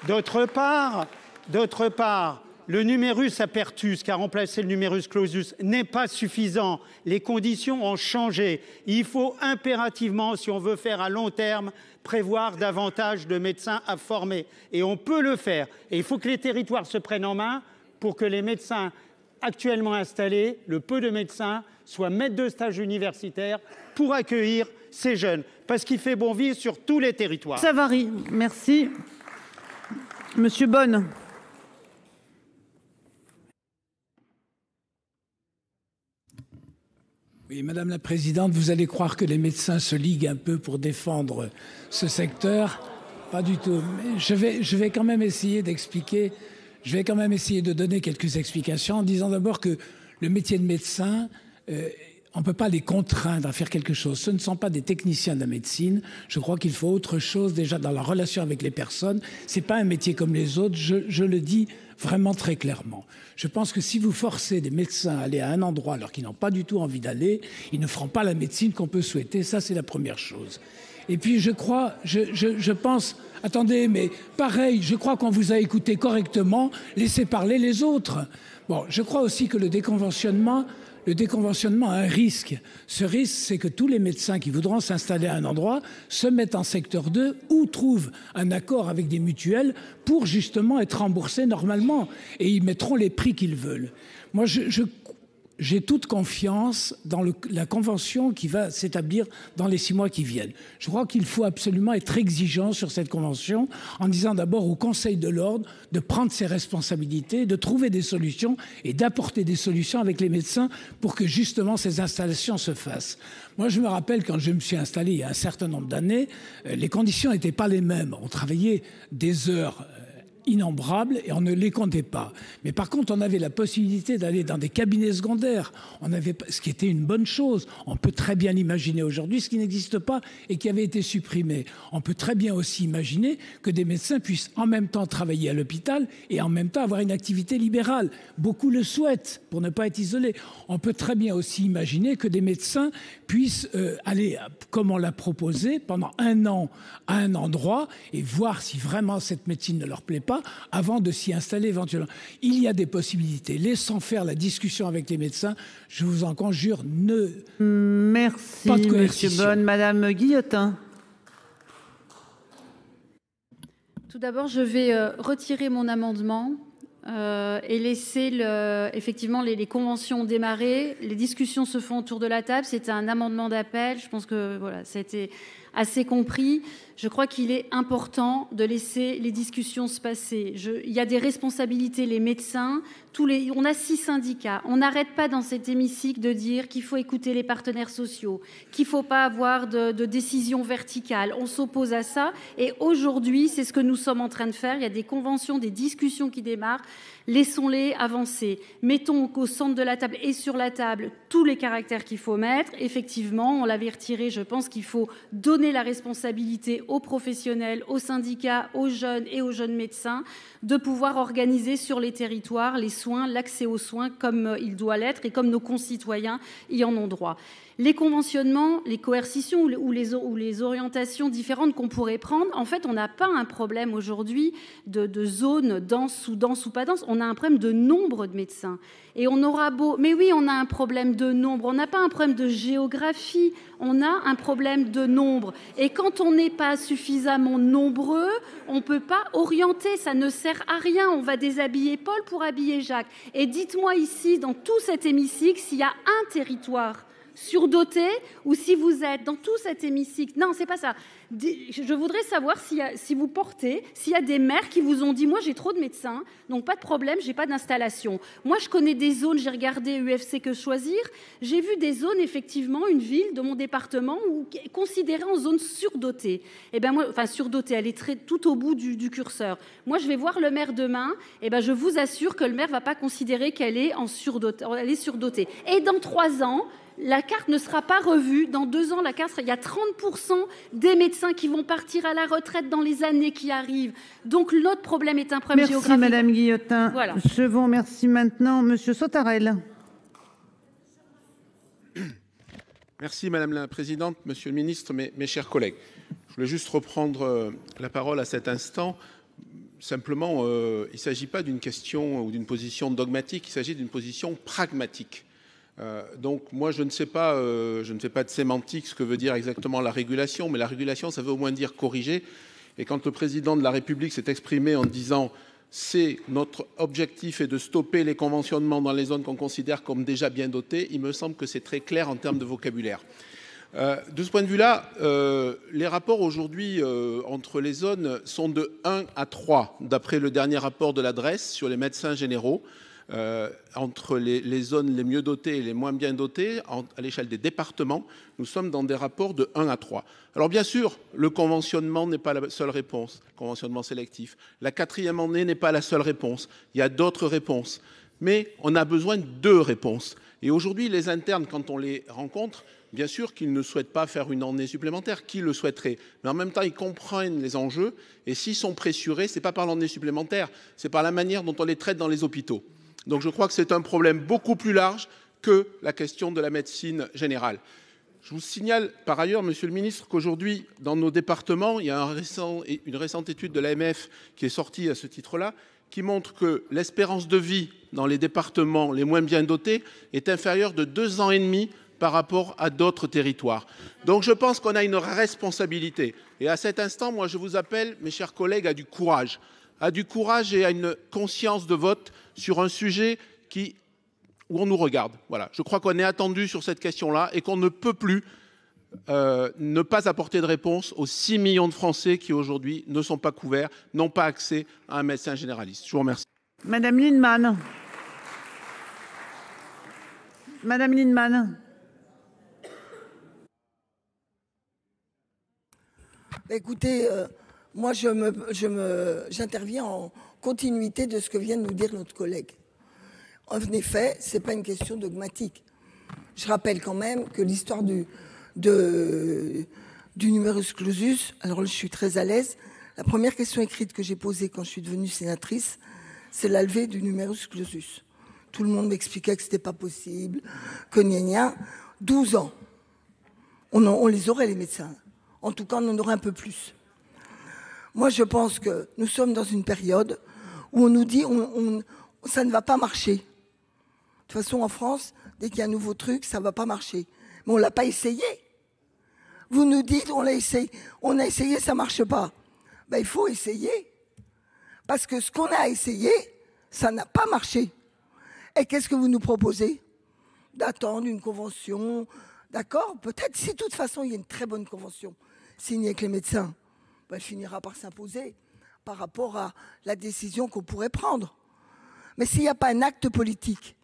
D'autre part, le numerus apertus qui a remplacé le numerus clausus n'est pas suffisant. Les conditions ont changé. Il faut impérativement, si on veut faire à long terme, prévoir davantage de médecins à former. Et on peut le faire. Et il faut que les territoires se prennent en main pour que les médecins actuellement installés, le peu de médecins, soient maîtres de stage universitaires pour accueillir ces jeunes. Parce qu'il fait bon vivre sur tous les territoires. Savary, merci. Monsieur Bonne. Oui, Madame la Présidente, vous allez croire que les médecins se liguent un peu pour défendre ce secteur. Pas du tout. Mais je vais quand même essayer d'expliquer, je vais quand même essayer de donner quelques explications en disant d'abord que le métier de médecin, on ne peut pas les contraindre à faire quelque chose. Ce ne sont pas des techniciens de la médecine. Je crois qu'il faut autre chose déjà dans la relation avec les personnes. Ce n'est pas un métier comme les autres, je le dis vraiment très clairement. Je pense que si vous forcez des médecins à aller à un endroit alors qu'ils n'ont pas du tout envie d'aller, ils ne feront pas la médecine qu'on peut souhaiter. Ça, c'est la première chose. Et puis je pense, attendez, mais pareil, je crois qu'on vous a écouté correctement, laissez parler les autres. Bon, je crois aussi que le déconventionnement a un risque. Ce risque, c'est que tous les médecins qui voudront s'installer à un endroit se mettent en secteur 2 ou trouvent un accord avec des mutuelles pour justement être remboursés normalement. Et ils mettront les prix qu'ils veulent. Moi, j'ai toute confiance dans la convention qui va s'établir dans les 6 mois qui viennent. Je crois qu'il faut absolument être exigeant sur cette convention en disant d'abord au Conseil de l'ordre de prendre ses responsabilités, de trouver des solutions et d'apporter des solutions avec les médecins pour que justement ces installations se fassent. Moi, je me rappelle quand je me suis installé il y a un certain nombre d'années, les conditions n'étaient pas les mêmes. On travaillait des heures innombrables et on ne les comptait pas. Mais par contre, on avait la possibilité d'aller dans des cabinets secondaires, ce qui était une bonne chose. On peut très bien l'imaginer aujourd'hui, ce qui n'existe pas et qui avait été supprimé. On peut très bien aussi imaginer que des médecins puissent en même temps travailler à l'hôpital et en même temps avoir une activité libérale. Beaucoup le souhaitent pour ne pas être isolés. On peut très bien aussi imaginer que des médecins puissent aller, comme on l'a proposé, pendant 1 an à un endroit et voir si vraiment cette médecine ne leur plaît pas avant de s'y installer éventuellement. Il y a des possibilités. Laissons faire la discussion avec les médecins. Je vous en conjure, Merci, pas de Monsieur Bonne. Madame Guillotin. Tout d'abord, je vais retirer mon amendement et laisser effectivement les conventions démarrer. Les discussions se font autour de la table. C'est un amendement d'appel. Je pense que voilà, ça a été assez compris. Je crois qu'il est important de laisser les discussions se passer. Il y a des responsabilités, les médecins, on a 6 syndicats. On n'arrête pas dans cet hémicycle de dire qu'il faut écouter les partenaires sociaux, qu'il ne faut pas avoir de décision verticale. On s'oppose à ça. Et aujourd'hui, c'est ce que nous sommes en train de faire. Il y a des conventions, des discussions qui démarrent. Laissons-les avancer. Mettons au centre de la table et sur la table tous les caractères qu'il faut mettre. Effectivement, on l'avait retiré. Je pense qu'il faut donner la responsabilité aux professionnels, aux syndicats, aux jeunes et aux jeunes médecins de pouvoir organiser sur les territoires les soins, l'accès aux soins comme il doit l'être et comme nos concitoyens y en ont droit. Les conventionnements, les coercitions ou les orientations différentes qu'on pourrait prendre, en fait, on n'a pas un problème aujourd'hui de zone dense ou pas dense. On a un problème de nombre de médecins. Et on aura beau... Mais oui, on a un problème de nombre. On n'a pas un problème de géographie. On a un problème de nombre. Et quand on n'est pas suffisamment nombreux, on ne peut pas orienter. Ça ne sert à rien. On va déshabiller Paul pour habiller Jacques. Et dites-moi ici, dans tout cet hémicycle, s'il y a un territoire surdoté ou si vous êtes dans tout cet hémicycle. Non, c'est pas ça. Je voudrais savoir s'il y a des maires qui vous ont dit « Moi, j'ai trop de médecins, donc pas de problème, j'ai pas d'installation. » Moi, je connais des zones, j'ai regardé UFC Que Choisir, j'ai vu des zones, effectivement, une ville de mon département considérée en zone surdotée. Et ben moi, enfin surdotée, elle est tout au bout du curseur. Moi, je vais voir le maire demain, et ben je vous assure que le maire va pas considérer qu'elle est elle est surdotée. Et dans 3 ans, la carte ne sera pas revue. Dans 2 ans, il y a 30% des médecins qui vont partir à la retraite dans les années qui arrivent. Donc, notre problème est un problème géographique. Merci, Madame Guillotin. Voilà. Je vous remercie maintenant. Monsieur Sautarel. Merci, Madame la Présidente, Monsieur le Ministre, mes chers collègues. Je voulais juste reprendre la parole à cet instant. Simplement, il ne s'agit pas d'une question ou d'une position dogmatique, il s'agit d'une position pragmatique. Donc moi je ne sais pas, je ne fais pas de sémantique ce que veut dire exactement la régulation, mais la régulation ça veut au moins dire corriger. Et quand le président de la République s'est exprimé en disant c'est notre objectif est de stopper les conventionnements dans les zones qu'on considère comme déjà bien dotées, il me semble que c'est très clair en termes de vocabulaire. De ce point de vue-là, les rapports aujourd'hui entre les zones sont de 1 à 3, d'après le dernier rapport de l'adresse sur les médecins généraux. Entre les zones les mieux dotées et les moins bien dotées, à l'échelle des départements, nous sommes dans des rapports de 1 à 3. Alors bien sûr, le conventionnement n'est pas la seule réponse, le conventionnement sélectif. La 4e année n'est pas la seule réponse. Il y a d'autres réponses. mais on a besoin de réponses. Et aujourd'hui, les internes, quand on les rencontre, bien sûr qu'ils ne souhaitent pas faire une année supplémentaire, qui le souhaiterait, mais en même temps, ils comprennent les enjeux, et s'ils sont pressurés, ce n'est pas par l'année supplémentaire, c'est par la manière dont on les traite dans les hôpitaux. Donc je crois que c'est un problème beaucoup plus large que la question de la médecine générale. Je vous signale par ailleurs, Monsieur le Ministre, qu'aujourd'hui, dans nos départements, il y a une récente étude de l'AMF qui est sortie à ce titre-là, qui montre que l'espérance de vie dans les départements les moins bien dotés est inférieure de 2 ans et demi par rapport à d'autres territoires. Donc je pense qu'on a une responsabilité. Et à cet instant, moi je vous appelle, mes chers collègues, à du courage et à une conscience de vote sur un sujet où on nous regarde. Voilà. Je crois qu'on est attendu sur cette question-là et qu'on ne peut plus ne pas apporter de réponse aux 6 millions de Français qui aujourd'hui ne sont pas couverts, n'ont pas accès à un médecin généraliste. Je vous remercie. Madame Lienemann. Madame Lienemann. Écoutez, moi j'interviens en continuité de ce que vient de nous dire notre collègue. En effet, ce n'est pas une question dogmatique. Je rappelle quand même que l'histoire du numerus clausus, alors là, je suis très à l'aise. La première question écrite que j'ai posée quand je suis devenue sénatrice, c'est la levée du numerus clausus. Tout le monde m'expliquait que ce n'était pas possible, que gna gna. 12 ans. On les aurait, les médecins. En tout cas, on en aurait un peu plus. Moi, je pense que nous sommes dans une période où on nous dit ça ne va pas marcher. De toute façon, en France, dès qu'il y a un nouveau truc, ça ne va pas marcher. Mais on ne l'a pas essayé. Vous nous dites, on a essayé, ça ne marche pas. Ben, il faut essayer. Parce que ce qu'on a essayé, ça n'a pas marché. Et qu'est-ce que vous nous proposez? D'attendre une convention. D'accord? Peut-être, si de toute façon, il y a une très bonne convention signée avec les médecins, ben, elle finira par s'imposer par rapport à la décision qu'on pourrait prendre. Mais s'il n'y a pas un acte politique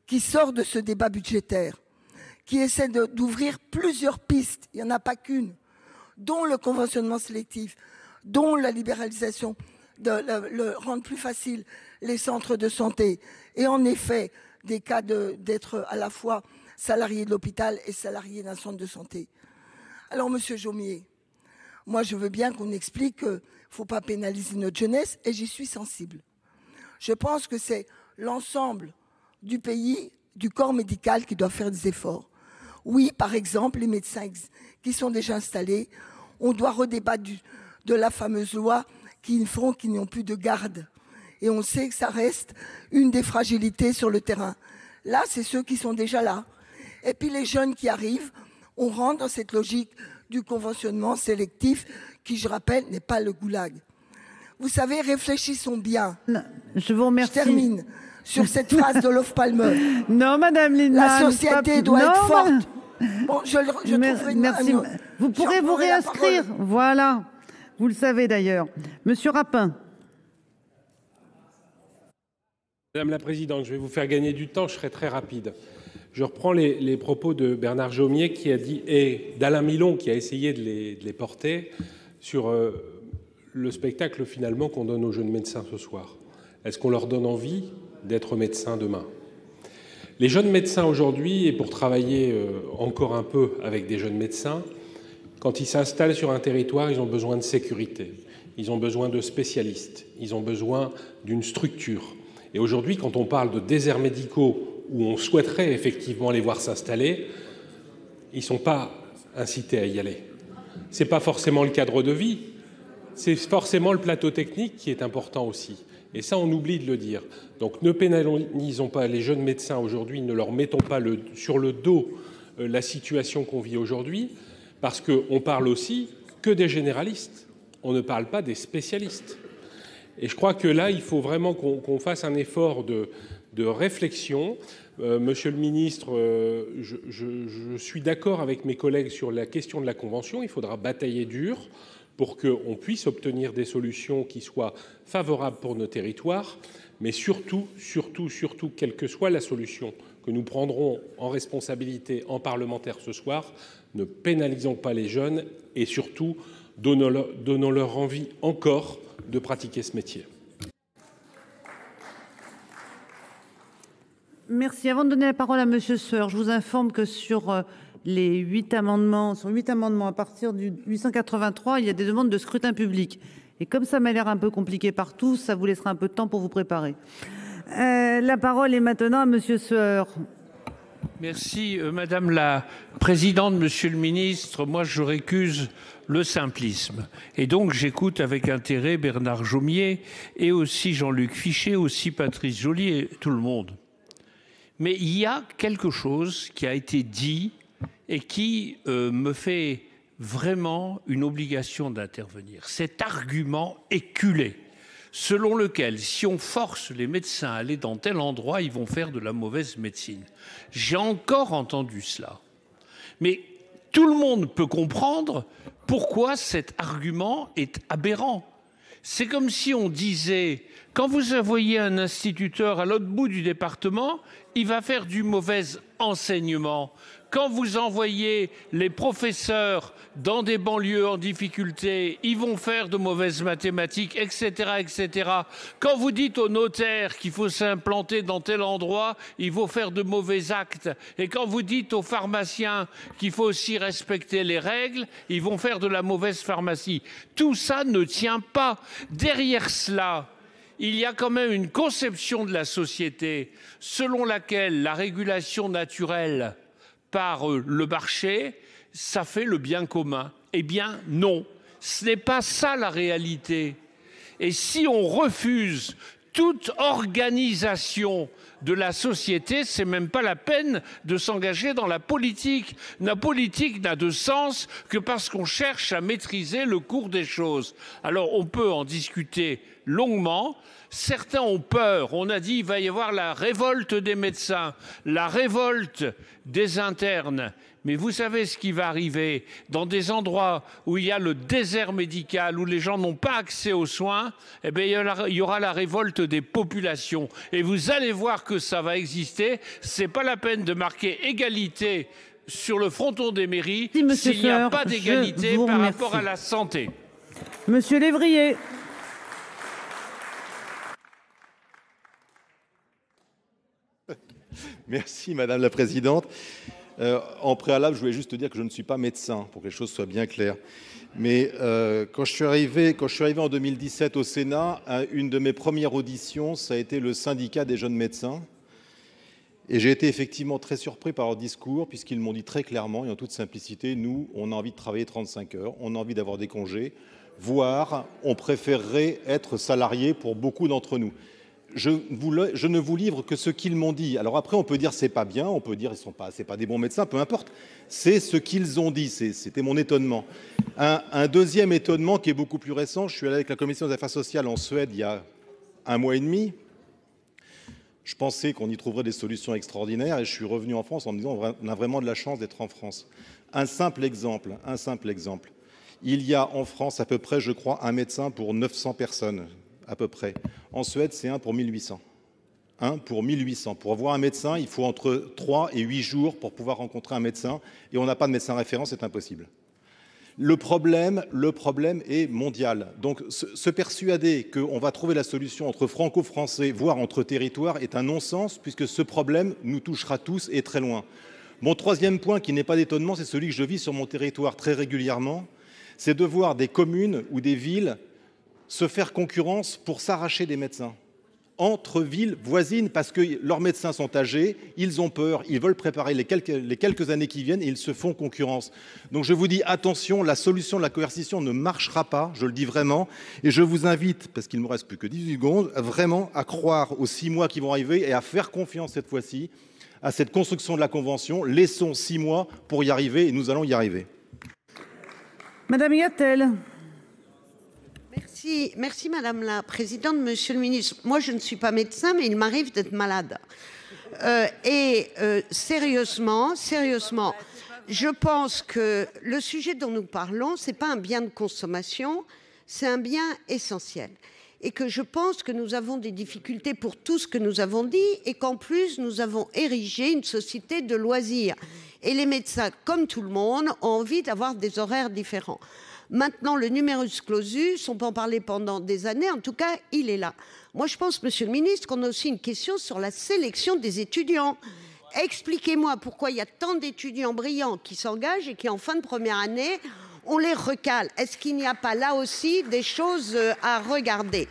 qui sort de ce débat budgétaire, qui essaie d'ouvrir plusieurs pistes, il n'y en a pas qu'une, dont le conventionnement sélectif, dont la libéralisation, rendre plus facile les centres de santé, et en effet, des cas d'être à la fois salarié de l'hôpital et salarié d'un centre de santé. Alors, Monsieur Jomier, moi je veux bien qu'on explique qu'il ne faut pas pénaliser notre jeunesse, et j'y suis sensible. Je pense que c'est l'ensemble du pays, du corps médical qui doit faire des efforts. Oui, par exemple, les médecins qui sont déjà installés, on doit redébattre de la fameuse loi qui n'ont plus de garde. Et on sait que ça reste une des fragilités sur le terrain. Là, c'est ceux qui sont déjà là. Et puis les jeunes qui arrivent, on rentre dans cette logique du conventionnement sélectif qui, je rappelle, n'est pas le goulag. Vous savez, réfléchissons bien. Je vous remercie. Je termine sur cette phrase d'Olof Palme. Non, Madame Lienemann. La société doit être forte. Bon, je trouverai merci. Vous pourrez vous réinscrire. Voilà. Vous le savez d'ailleurs. Monsieur Rapin. Madame la Présidente, je vais vous faire gagner du temps, je serai très rapide. Je reprends les propos de Bernard Jomier qui a dit, et d'Alain Milon qui a essayé de les porter sur le spectacle finalement qu'on donne aux jeunes médecins ce soir. Est-ce qu'on leur donne envie d'être médecins demain? Les jeunes médecins aujourd'hui, et pour travailler encore un peu avec des jeunes médecins, quand ils s'installent sur un territoire, ils ont besoin de sécurité, ils ont besoin de spécialistes, ils ont besoin d'une structure. Et aujourd'hui, quand on parle de déserts médicaux où on souhaiterait effectivement les voir s'installer, ils ne sont pas incités à y aller. Ce n'est pas forcément le cadre de vie, c'est forcément le plateau technique qui est important aussi. Et ça, on oublie de le dire. Donc ne pénalisons pas les jeunes médecins aujourd'hui, ne leur mettons pas sur le dos la situation qu'on vit aujourd'hui, parce qu'on parle aussi que des généralistes, on ne parle pas des spécialistes. Et je crois que là, il faut vraiment qu'on fasse un effort de réflexion. Monsieur le ministre, je suis d'accord avec mes collègues sur la question de la convention. Il faudra batailler dur pour qu'on puisse obtenir des solutions qui soient favorables pour nos territoires, mais surtout, quelle que soit la solution que nous prendrons en responsabilité en parlementaire ce soir, ne pénalisons pas les jeunes et surtout, donnons-leur envie encore de pratiquer ce métier. Merci. Avant de donner la parole à Monsieur Sueur, je vous informe que sur les 8 amendements, à partir du 883, il y a des demandes de scrutin public. Et comme ça m'a l'air un peu compliqué partout, ça vous laissera un peu de temps pour vous préparer. La parole est maintenant à Monsieur Sueur. Merci Madame la Présidente, Monsieur le Ministre. Moi, je récuse le simplisme. Et donc, j'écoute avec intérêt Bernard Jomier et aussi Jean-Luc Fichet, aussi Patrice Joly et tout le monde. Mais il y a quelque chose qui a été dit et qui me fait vraiment une obligation d'intervenir. Cet argument éculé selon lequel si on force les médecins à aller dans tel endroit, ils vont faire de la mauvaise médecine. J'ai encore entendu cela. Mais tout le monde peut comprendre pourquoi cet argument est aberrant. C'est comme si on disait, quand vous envoyez un instituteur à l'autre bout du département, il va faire du mauvais enseignement. Quand vous envoyez les professeurs dans des banlieues en difficulté, ils vont faire de mauvaises mathématiques, etc., etc. Quand vous dites aux notaires qu'il faut s'implanter dans tel endroit, il faut faire de mauvais actes. Et quand vous dites aux pharmaciens qu'il faut aussi respecter les règles, ils vont faire de la mauvaise pharmacie. Tout ça ne tient pas. Derrière cela, il y a quand même une conception de la société selon laquelle la régulation naturelle par le marché, ça fait le bien commun. Eh bien non, ce n'est pas ça la réalité. Et si on refuse toute organisation de la société, c'est même pas la peine de s'engager dans la politique. La politique n'a de sens que parce qu'on cherche à maîtriser le cours des choses. Alors on peut en discuter longuement. Certains ont peur. On a dit qu'il va y avoir la révolte des médecins, la révolte des internes. Mais vous savez ce qui va arriver dans des endroits où il y a le désert médical, où les gens n'ont pas accès aux soins, eh bien, il y aura la révolte des populations. Et vous allez voir que ça va exister. C'est pas la peine de marquer égalité sur le fronton des mairies s'il n'y a pas d'égalité par rapport à la santé. Monsieur Lévrier. Merci Madame la Présidente. En préalable, je voulais juste dire que je ne suis pas médecin, pour que les choses soient bien claires. Mais quand je suis arrivé en 2017 au Sénat, une de mes premières auditions, ça a été le syndicat des jeunes médecins. Et j'ai été effectivement très surpris par leur discours, puisqu'ils m'ont dit très clairement et en toute simplicité, nous, on a envie de travailler 35 heures, on a envie d'avoir des congés, voire on préférerait être salarié pour beaucoup d'entre nous. Je ne vous livre que ce qu'ils m'ont dit. Alors après, on peut dire c'est pas bien, on peut dire c'est pas des bons médecins, peu importe. C'est ce qu'ils ont dit. C'était mon étonnement. Un deuxième étonnement qui est beaucoup plus récent. Je suis allé avec la commission des affaires sociales en Suède il y a 1 mois et demi. Je pensais qu'on y trouverait des solutions extraordinaires et je suis revenu en France en me disant on a vraiment de la chance d'être en France. Un simple exemple. Il y a en France à peu près, je crois, un médecin pour 900 personnes. À peu près. En Suède, c'est 1 pour 1800. 1 pour 1800. Pour avoir un médecin, il faut entre 3 et 8 jours pour pouvoir rencontrer un médecin. Et on n'a pas de médecin référent, c'est impossible. Le problème est mondial. Donc, se persuader qu'on va trouver la solution entre franco-français, voire entre territoires, est un non-sens, puisque ce problème nous touchera tous et très loin. Mon troisième point, qui n'est pas d'étonnement, c'est celui que je vis sur mon territoire très régulièrement, c'est de voir des communes ou des villes se faire concurrence pour s'arracher des médecins entre villes voisines parce que leurs médecins sont âgés, ils ont peur, ils veulent préparer les quelques années qui viennent et ils se font concurrence. Donc je vous dis attention, la solution de la coercition ne marchera pas, je le dis vraiment, et je vous invite, parce qu'il ne me reste plus que 18 secondes, vraiment à croire aux 6 mois qui vont arriver et à faire confiance cette fois-ci à cette construction de la Convention. Laissons 6 mois pour y arriver et nous allons y arriver. Madame Gatel. Merci Madame la Présidente, Monsieur le Ministre. Moi, je ne suis pas médecin, mais il m'arrive d'être malade. Sérieusement, je pense que le sujet dont nous parlons, c'est pas un bien de consommation, c'est un bien essentiel. Et que je pense que nous avons des difficultés pour tout ce que nous avons dit et qu'en plus, nous avons érigé une société de loisirs. Et les médecins, comme tout le monde, ont envie d'avoir des horaires différents. Maintenant, le numerus clausus, on peut en parler pendant des années. En tout cas, il est là. Moi, je pense, monsieur le ministre, qu'on a aussi une question sur la sélection des étudiants. Expliquez-moi pourquoi il y a tant d'étudiants brillants qui s'engagent et qui, en fin de première année, on les recale. Est-ce qu'il n'y a pas là aussi des choses à regarder?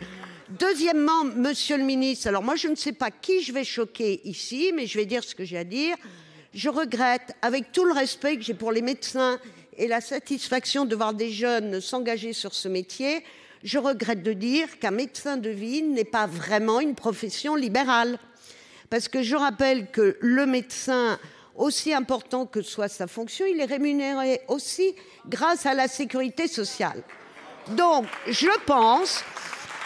Deuxièmement, monsieur le ministre, alors moi, je ne sais pas qui je vais choquer ici, mais je vais dire ce que j'ai à dire. Je regrette, avec tout le respect que j'ai pour les médecins et la satisfaction de voir des jeunes s'engager sur ce métier, je regrette de dire qu'un médecin de ville n'est pas vraiment une profession libérale. Parce que je rappelle que le médecin, aussi important que soit sa fonction, il est rémunéré aussi grâce à la sécurité sociale. Donc, je pense,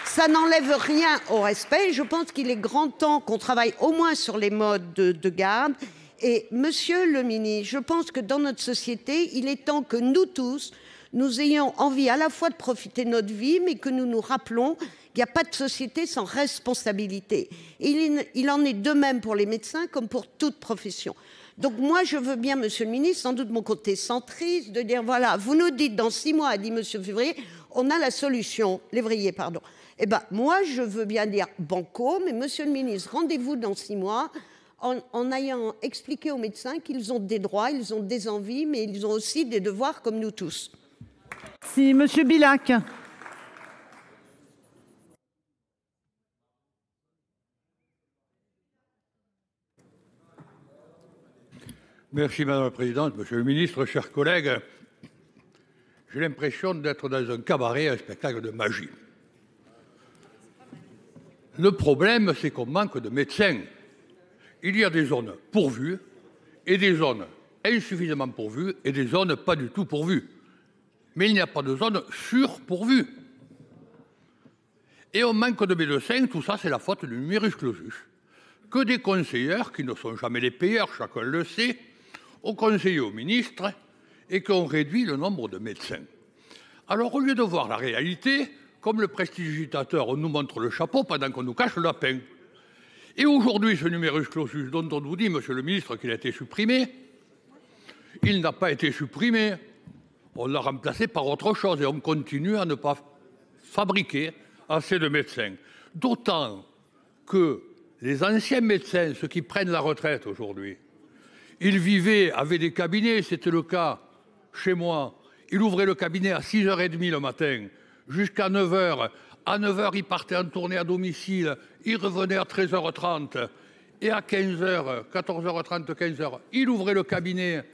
ça n'enlève rien au respect. Je pense qu'il est grand temps qu'on travaille au moins sur les modes de garde. Et monsieur le ministre, je pense que dans notre société, il est temps que nous tous, nous ayons envie à la fois de profiter de notre vie, mais que nous nous rappelons qu'il n'y a pas de société sans responsabilité. Et il en est de même pour les médecins comme pour toute profession. Donc moi, je veux bien, monsieur le ministre, sans doute mon côté centriste, de dire, voilà, vous nous dites dans 6 mois, a dit monsieur Février, on a la solution, Lévrier, pardon. Eh bien, moi, je veux bien dire banco, mais monsieur le ministre, rendez-vous dans 6 mois, en ayant expliqué aux médecins qu'ils ont des droits, ils ont des envies, mais ils ont aussi des devoirs comme nous tous. Si monsieur Bilac. Merci Madame la Présidente, Monsieur le Ministre, chers collègues. J'ai l'impression d'être dans un cabaret, un spectacle de magie. Le problème, c'est qu'on manque de médecins. Il y a des zones pourvues et des zones insuffisamment pourvues et des zones pas du tout pourvues. Mais il n'y a pas de zone surpourvue. Et on manque de médecins, tout ça c'est la faute du numerus clausus. Que des conseillers, qui ne sont jamais les payeurs, chacun le sait, ont conseillé au ministre et qu'on réduit le nombre de médecins. Alors au lieu de voir la réalité, comme le prestigitateur, on nous montre le chapeau pendant qu'on nous cache le lapin. Et aujourd'hui, ce numerus clausus dont on vous dit, monsieur le ministre, qu'il a été supprimé, il n'a pas été supprimé. On l'a remplacé par autre chose et on continue à ne pas fabriquer assez de médecins. D'autant que les anciens médecins, ceux qui prennent la retraite aujourd'hui, ils vivaient, avaient des cabinets, c'était le cas chez moi. Ils ouvraient le cabinet à 6h30 le matin, jusqu'à 9h. À 9h, ils partaient en tournée à domicile, ils revenaient à 13h30. Et à 15h, 14h30, 15h, ils ouvraient le cabinet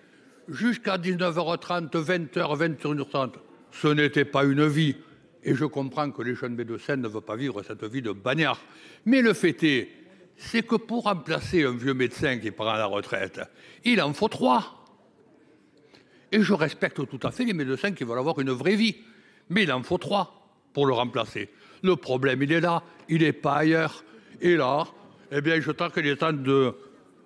jusqu'à 19h30, 20h, 21h30. Ce n'était pas une vie. Et je comprends que les jeunes médecins ne veulent pas vivre cette vie de bagnard. Mais le fait est, c'est que pour remplacer un vieux médecin qui prend la retraite, il en faut 3. Et je respecte tout à fait les médecins qui veulent avoir une vraie vie. Mais il en faut 3 pour le remplacer. Le problème, il est là, il n'est pas ailleurs. Et là, eh bien, je crois qu'il est temps de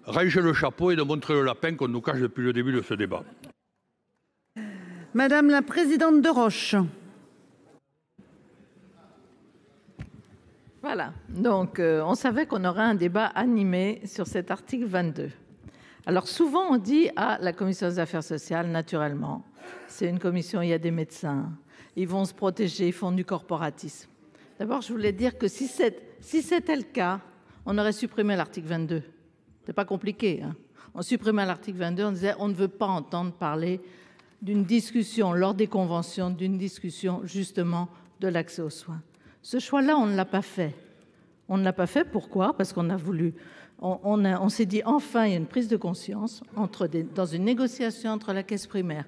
ranger le chapeau et de montrer le lapin qu'on nous cache depuis le début de ce débat. Madame la présidente de Roche. Voilà, donc on savait qu'on aurait un débat animé sur cet article 22. Alors souvent on dit à la commission des affaires sociales, naturellement, c'est une commission, il y a des médecins, ils vont se protéger, ils font du corporatisme. D'abord je voulais dire que si c'était le cas, on aurait supprimé l'article 22. C'est pas compliqué, hein. On supprimait l'article 22, on disait on ne veut pas entendre parler d'une discussion lors des conventions, d'une discussion justement de l'accès aux soins. Ce choix-là, on ne l'a pas fait. On ne l'a pas fait, pourquoi? Parce qu'on a voulu, on s'est dit enfin il y a une prise de conscience dans une négociation entre la caisse primaire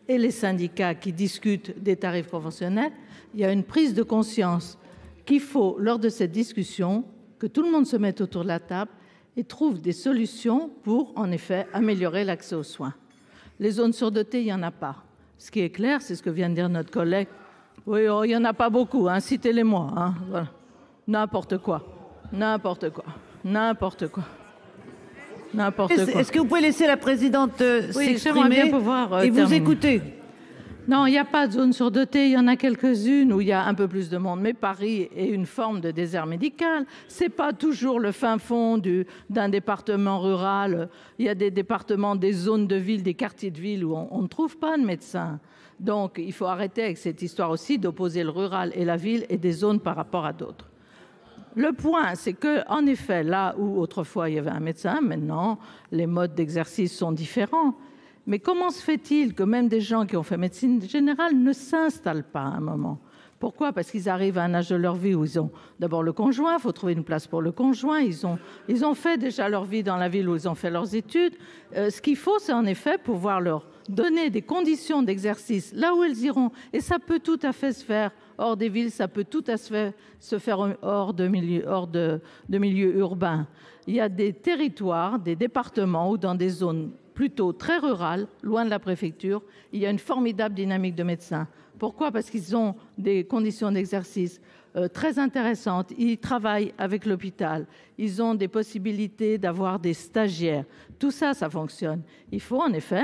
et les syndicats qui discutent des tarifs conventionnels, il y a une prise de conscience qu'il faut, lors de cette discussion, que tout le monde se mette autour de la table et trouve des solutions pour, en effet, améliorer l'accès aux soins. Les zones surdotées, il n'y en a pas. Ce qui est clair, c'est ce que vient de dire notre collègue. Oui, oh, il n'y en a pas beaucoup, hein, citez-les-moi. Hein, voilà. N'importe quoi. N'importe quoi. N'importe quoi. N'importe quoi. Est-ce que vous pouvez laisser la présidente s'exprimer bien pouvoir et terminer. vous écouter? Non, il n'y a pas de zone surdotée. Il y en a quelques-unes où il y a un peu plus de monde. Mais Paris est une forme de désert médical. C'est pas toujours le fin fond d'un département rural. Il y a des départements, des zones de ville, des quartiers de ville où on ne trouve pas de médecins. Donc, il faut arrêter avec cette histoire aussi d'opposer le rural et la ville et des zones par rapport à d'autres. Le point, c'est que, en effet, là où autrefois il y avait un médecin, maintenant, les modes d'exercice sont différents. Mais comment se fait-il que même des gens qui ont fait médecine générale ne s'installent pas à un moment? Pourquoi? Parce qu'ils arrivent à un âge de leur vie où ils ont d'abord le conjoint, il faut trouver une place pour le conjoint, ils ont fait déjà leur vie dans la ville où ils ont fait leurs études. Ce qu'il faut, c'est en effet pouvoir leur donner des conditions d'exercice là où ils iront. Et ça peut tout à fait se faire hors des villes, ça peut tout à fait se faire hors de milieux urbains. Il y a des territoires, des départements où dans des zones plutôt très rurales, loin de la préfecture, il y a une formidable dynamique de médecins. Pourquoi? Parce qu'ils ont des conditions d'exercice très intéressantes. Ils travaillent avec l'hôpital. Ils ont des possibilités d'avoir des stagiaires. Tout ça, ça fonctionne. Il faut en effet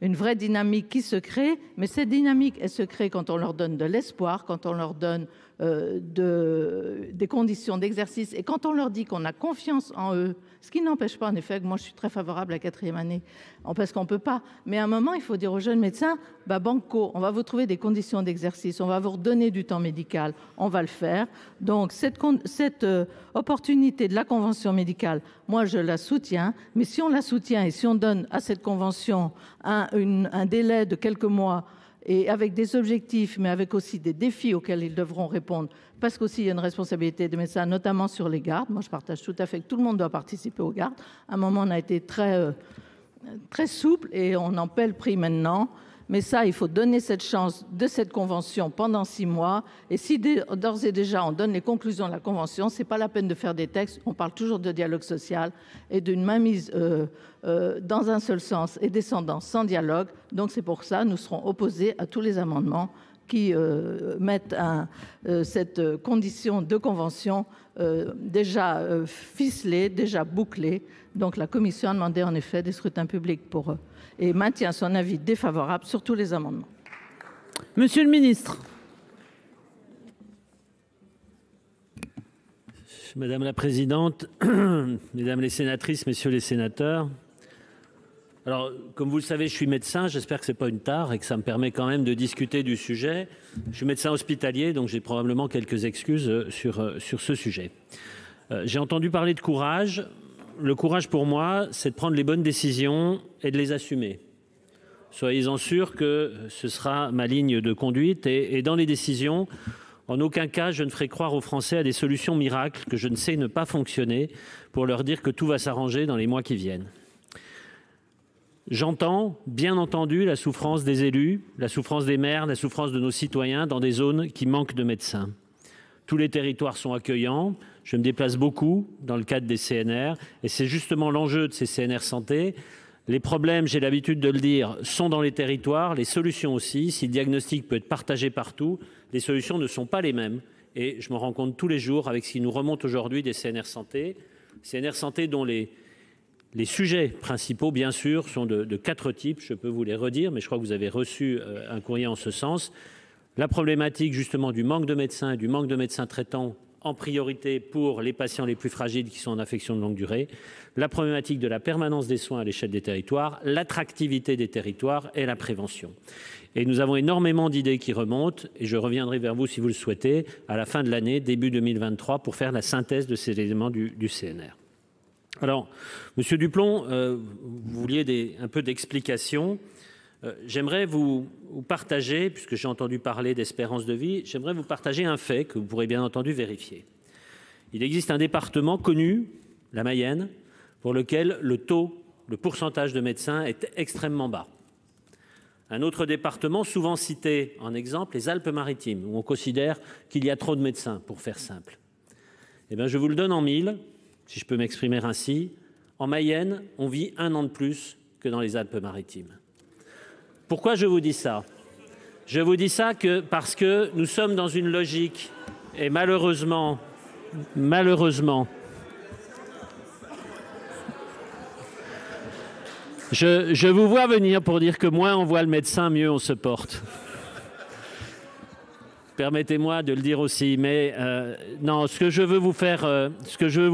une vraie dynamique qui se crée. Mais cette dynamique, elle se crée quand on leur donne de l'espoir, quand on leur donne des conditions d'exercice et quand on leur dit qu'on a confiance en eux. Ce qui n'empêche pas, en effet, que moi je suis très favorable à la 4e année, parce qu'on ne peut pas. Mais à un moment, il faut dire aux jeunes médecins, banco, on va vous trouver des conditions d'exercice, on va vous redonner du temps médical, on va le faire. Donc cette opportunité de la convention médicale, moi je la soutiens, mais si on la soutient et si on donne à cette convention un délai de quelques mois, et avec des objectifs, mais avec aussi des défis auxquels ils devront répondre, parce qu'aussi il y a une responsabilité des médecins, notamment sur les gardes. Moi, je partage tout à fait que tout le monde doit participer aux gardes. À un moment, on a été très souple et on en paie le prix maintenant. Mais ça, il faut donner cette chance de cette convention pendant 6 mois. Et si d'ores et déjà on donne les conclusions de la convention, c'est pas la peine de faire des textes. On parle toujours de dialogue social et d'une mainmise dans un seul sens et descendant sans dialogue. Donc c'est pour ça nous serons opposés à tous les amendements qui mettent cette condition de convention déjà ficelée, déjà bouclée. Donc la commission a demandé en effet des scrutins publics pour et maintient son avis défavorable sur tous les amendements. Monsieur le ministre. Madame la présidente, mesdames les sénatrices, messieurs les sénateurs. Alors, comme vous le savez, je suis médecin, j'espère que ce n'est pas une tare et que ça me permet quand même de discuter du sujet. Je suis médecin hospitalier, donc j'ai probablement quelques excuses sur ce sujet. J'ai entendu parler de courage. Le courage pour moi, c'est de prendre les bonnes décisions et de les assumer. Soyez-en sûrs que ce sera ma ligne de conduite et dans les décisions, en aucun cas je ne ferai croire aux Français à des solutions miracles que je ne sais ne pas fonctionner pour leur dire que tout va s'arranger dans les mois qui viennent. J'entends, bien entendu, la souffrance des élus, la souffrance des maires, la souffrance de nos citoyens dans des zones qui manquent de médecins. Tous les territoires sont accueillants. Je me déplace beaucoup dans le cadre des CNR et c'est justement l'enjeu de ces CNR santé. Les problèmes, j'ai l'habitude de le dire, sont dans les territoires, les solutions aussi. Si le diagnostic peut être partagé partout, les solutions ne sont pas les mêmes. Et je me rends compte tous les jours avec ce qui nous remonte aujourd'hui des CNR santé dont les sujets principaux, bien sûr, sont de 4 types. Je peux vous les redire, mais je crois que vous avez reçu un courrier en ce sens. La problématique justement du manque de médecins, du manque de médecins traitants en priorité pour les patients les plus fragiles qui sont en affection de longue durée, la problématique de la permanence des soins à l'échelle des territoires, l'attractivité des territoires et la prévention. Et nous avons énormément d'idées qui remontent et je reviendrai vers vous si vous le souhaitez à la fin de l'année, début 2023, pour faire la synthèse de ces éléments du CNR. Alors, Monsieur Duplomb, vous vouliez un peu d'explications. J'aimerais vous partager, puisque j'ai entendu parler d'espérance de vie, j'aimerais vous partager un fait que vous pourrez bien entendu vérifier. Il existe un département connu, la Mayenne, pour lequel le pourcentage de médecins est extrêmement bas. Un autre département, souvent cité en exemple, les Alpes-Maritimes, où on considère qu'il y a trop de médecins, pour faire simple. Eh bien, je vous le donne en 1000, si je peux m'exprimer ainsi. En Mayenne, on vit 1 an de plus que dans les Alpes-Maritimes. Pourquoi je vous dis ça? Je vous dis ça parce que nous sommes dans une logique, et malheureusement, Je vous vois venir pour dire que moins on voit le médecin, mieux on se porte. Permettez-moi de le dire aussi, mais non, ce que je veux vous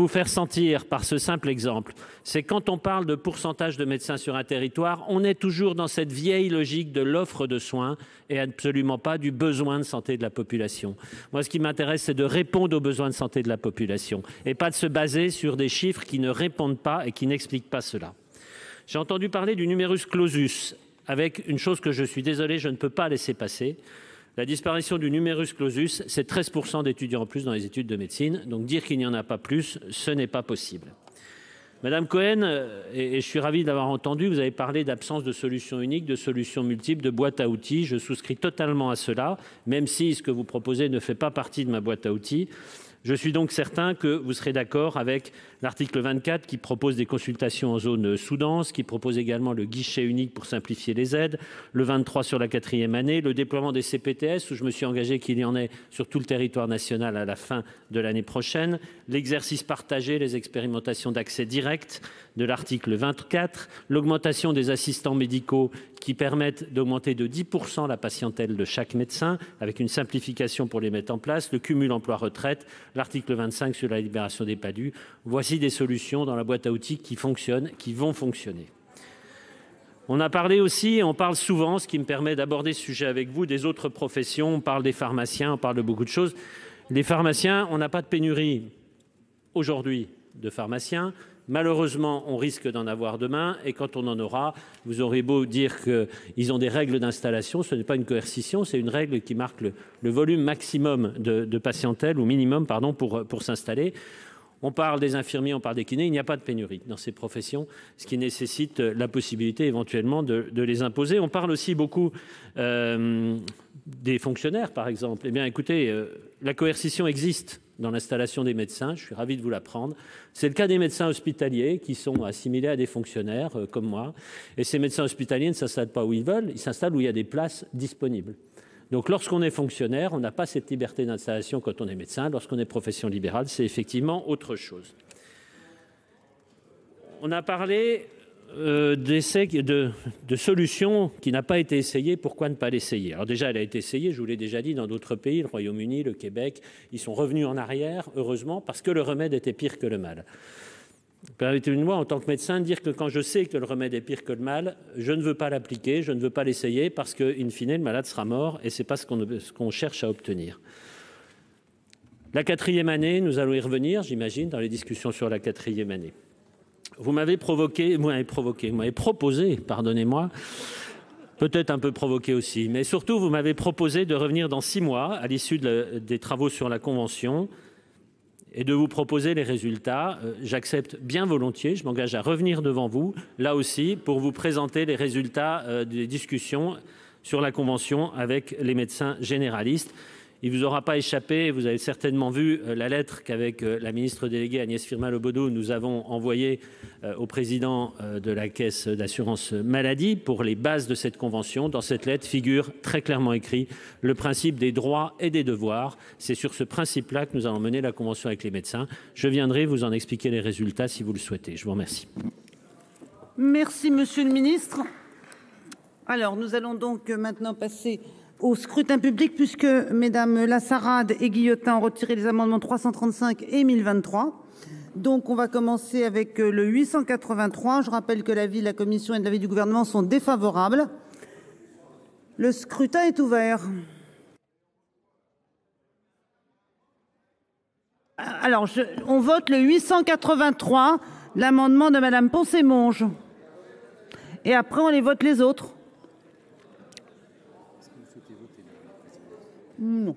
faire sentir par ce simple exemple, c'est quand on parle de pourcentage de médecins sur un territoire, on est toujours dans cette vieille logique de l'offre de soins et absolument pas du besoin de santé de la population. Moi, ce qui m'intéresse, c'est de répondre aux besoins de santé de la population et pas de se baser sur des chiffres qui ne répondent pas et qui n'expliquent pas cela. J'ai entendu parler du numerus clausus avec une chose que je suis désolé, je ne peux pas laisser passer. La disparition du numerus clausus, c'est 13% d'étudiants en plus dans les études de médecine. Donc dire qu'il n'y en a pas plus, ce n'est pas possible. Madame Cohen, et je suis ravi d'avoir entendu, vous avez parlé d'absence de solution unique, de solutions multiples, de boîte à outils. Je souscris totalement à cela, même si ce que vous proposez ne fait pas partie de ma boîte à outils. Je suis donc certain que vous serez d'accord avec l'article 24 qui propose des consultations en zone sous-dense, qui propose également le guichet unique pour simplifier les aides, le 23 sur la 4e année, le déploiement des CPTS où je me suis engagé qu'il y en ait sur tout le territoire national à la fin de l'année prochaine, l'exercice partagé, les expérimentations d'accès direct de l'article 24, l'augmentation des assistants médicaux qui permettent d'augmenter de 10% la patientèle de chaque médecin avec une simplification pour les mettre en place, le cumul emploi-retraite, l'article 25 sur la libération des PADU. Voici des solutions dans la boîte à outils qui fonctionnent, qui vont fonctionner. On a parlé aussi, et on parle souvent, ce qui me permet d'aborder ce sujet avec vous, des autres professions. On parle des pharmaciens, on parle de beaucoup de choses. Les pharmaciens, on n'a pas de pénurie aujourd'hui de pharmaciens. Malheureusement, on risque d'en avoir demain et quand on en aura, vous aurez beau dire qu'ils ont des règles d'installation, ce n'est pas une coercition, c'est une règle qui marque le volume maximum de patientèle ou minimum pardon, pour s'installer. On parle des infirmiers, on parle des kinés, il n'y a pas de pénurie dans ces professions, ce qui nécessite la possibilité éventuellement de les imposer. On parle aussi beaucoup des fonctionnaires, par exemple. Eh bien, écoutez, la coercition existe dans l'installation des médecins, je suis ravi de vous l'apprendre. C'est le cas des médecins hospitaliers qui sont assimilés à des fonctionnaires comme moi. Et ces médecins hospitaliers ne s'installent pas où ils veulent, ils s'installent où il y a des places disponibles. Donc lorsqu'on est fonctionnaire, on n'a pas cette liberté d'installation quand on est médecin. Lorsqu'on est profession libérale, c'est effectivement autre chose. On a parlé d'essais, de solutions qui n'a pas été essayée. Pourquoi ne pas l'essayer? Alors déjà, elle a été essayée, je vous l'ai déjà dit, dans d'autres pays, le Royaume-Uni, le Québec. Ils sont revenus en arrière, heureusement, parce que le remède était pire que le mal. Permettez-moi, en tant que médecin, de dire que quand je sais que le remède est pire que le mal, je ne veux pas l'appliquer, je ne veux pas l'essayer, parce qu'in fine, le malade sera mort, et ce n'est pas ce qu'on cherche à obtenir. La 4e année, nous allons y revenir, j'imagine, dans les discussions sur la 4e année. Vous m'avez proposé, pardonnez-moi, peut-être un peu provoqué aussi, mais surtout, vous m'avez proposé de revenir dans 6 mois, à l'issue des travaux sur la Convention, et de vous proposer les résultats. J'accepte bien volontiers, je m'engage à revenir devant vous, là aussi, pour vous présenter les résultats des discussions sur la Convention avec les médecins généralistes. Il ne vous aura pas échappé, vous avez certainement vu la lettre qu'avec la ministre déléguée Agnès Firmin-Le Bodo, nous avons envoyée au président de la Caisse d'assurance maladie pour les bases de cette convention. Dans cette lettre figure très clairement écrit le principe des droits et des devoirs. C'est sur ce principe-là que nous allons mener la convention avec les médecins. Je viendrai vous en expliquer les résultats si vous le souhaitez. Je vous remercie. Merci, monsieur le ministre. Alors, nous allons donc maintenant passer au scrutin public, puisque mesdames Lassarade et Guillotin ont retiré les amendements 335 et 1023. Donc on va commencer avec le 883. Je rappelle que l'avis de la commission et de l'avis du gouvernement sont défavorables. Le scrutin est ouvert. Alors on vote le 883, l'amendement de madame Poncet-Monge. Et après on les vote les autres. Non.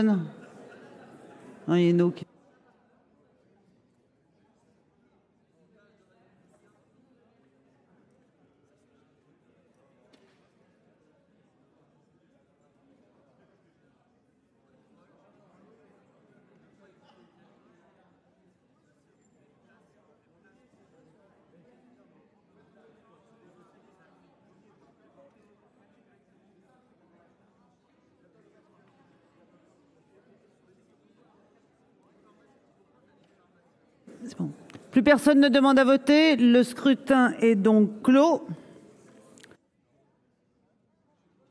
Non, il y en a aucun. Bon. Plus personne ne demande à voter. Le scrutin est donc clos.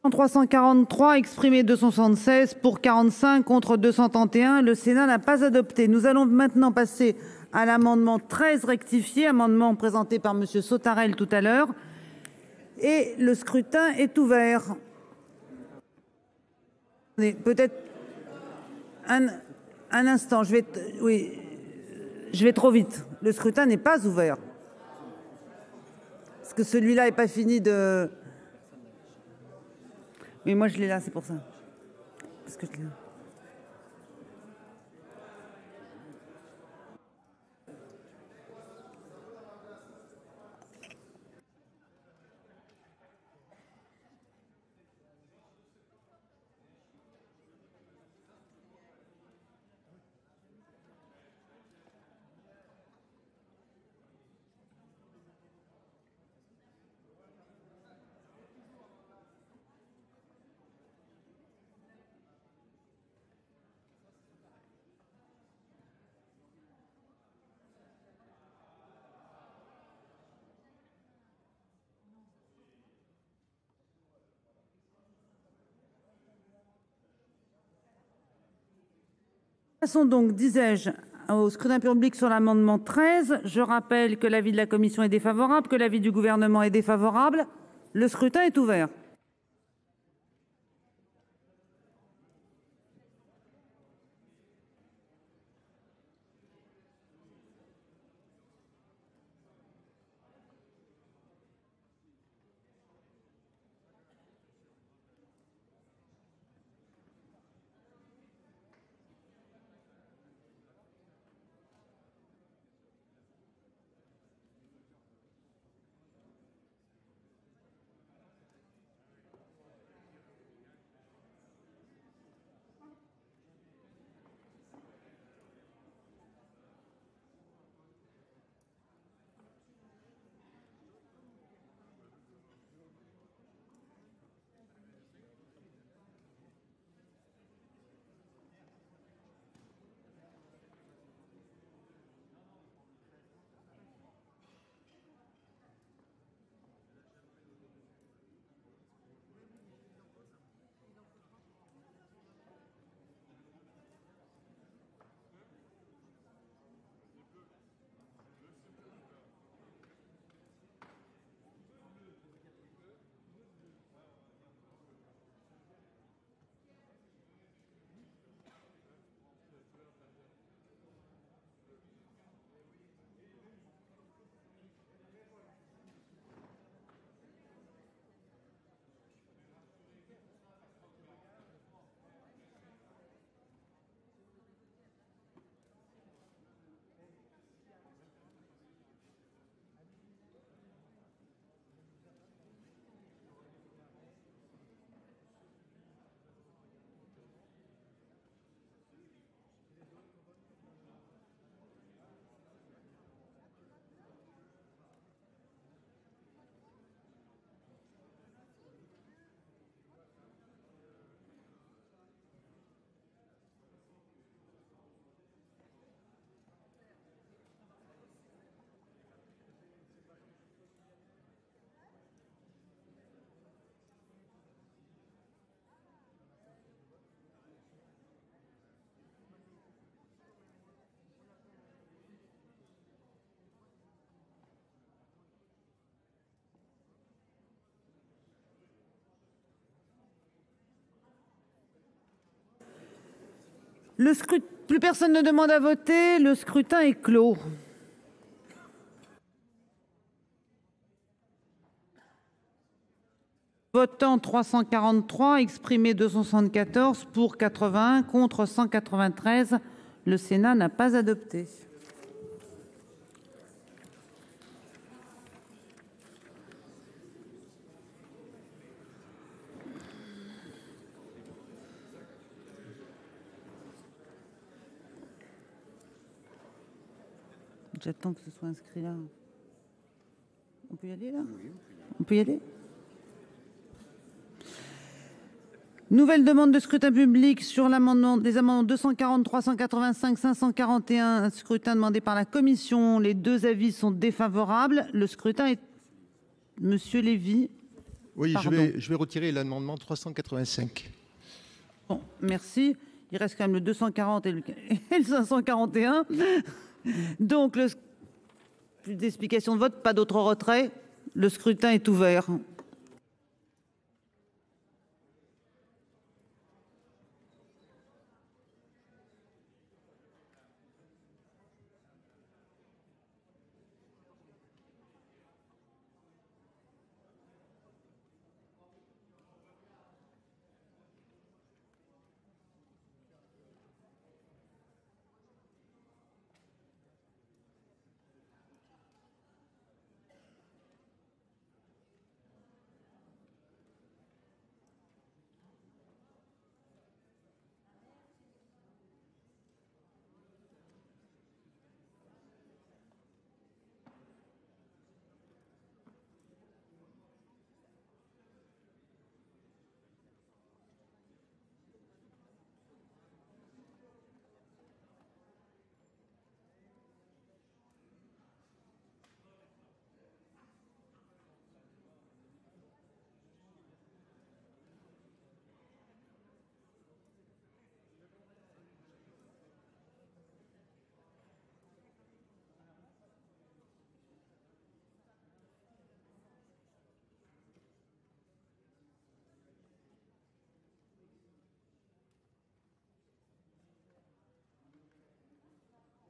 343 exprimés 276 pour 45 contre 231. Le Sénat n'a pas adopté. Nous allons maintenant passer à l'amendement 13 rectifié, amendement présenté par Monsieur Sautarel tout à l'heure. Et le scrutin est ouvert. Peut-être un instant, oui. Je vais trop vite. Le scrutin n'est pas ouvert. Parce que celui-là n'est pas fini de... Mais moi, je l'ai là, c'est pour ça. Parce que je l'ai là. Passons donc, disais-je, au scrutin public sur l'amendement 13. Je rappelle que l'avis de la commission est défavorable, que l'avis du gouvernement est défavorable. Le scrutin est ouvert. Plus personne ne demande à voter. Le scrutin est clos. Votants 343, exprimés 274, pour 81, contre 193. Le Sénat n'a pas adopté. J'attends que ce soit inscrit là. On peut y aller là? On peut y aller? Nouvelle demande de scrutin public sur l'amendement des amendements 243, 185, 541. Scrutin demandé par la commission. Les deux avis sont défavorables. Le scrutin est... Monsieur Lévy. Oui, je vais retirer l'amendement 385. Bon, merci. Il reste quand même le 240 et le 541. Donc, plus d'explications de vote, pas d'autres retraits. Le scrutin est ouvert.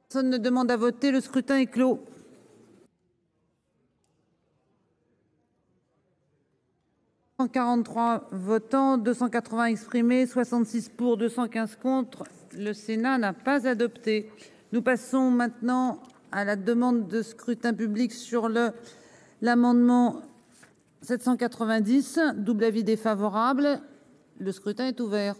Personne ne demande à voter. Le scrutin est clos. « 143 votants, 280 exprimés, 66 pour, 215 contre. Le Sénat n'a pas adopté. Nous passons maintenant à la demande de scrutin public sur l'amendement 790. Double avis défavorable. Le scrutin est ouvert.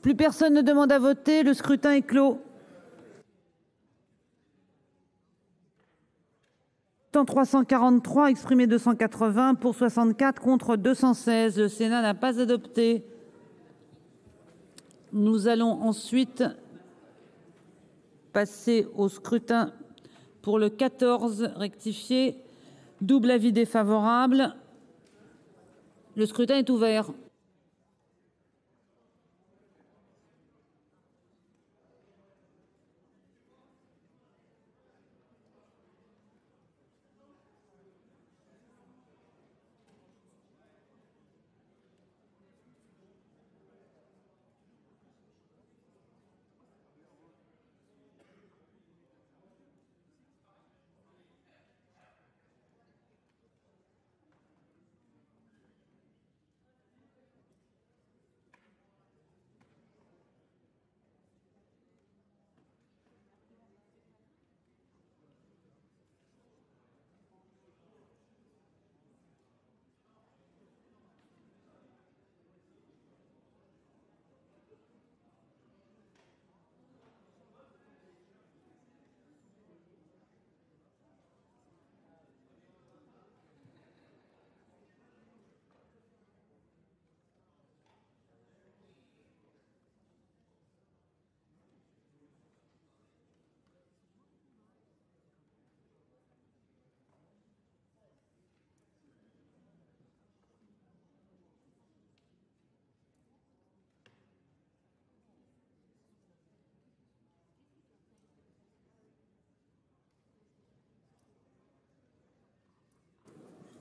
Plus personne ne demande à voter. Le scrutin est clos. 343 exprimés 280 pour 64 contre 216. Le Sénat n'a pas adopté. Nous allons ensuite passer au scrutin pour le 14 rectifié. Double avis défavorable. Le scrutin est ouvert.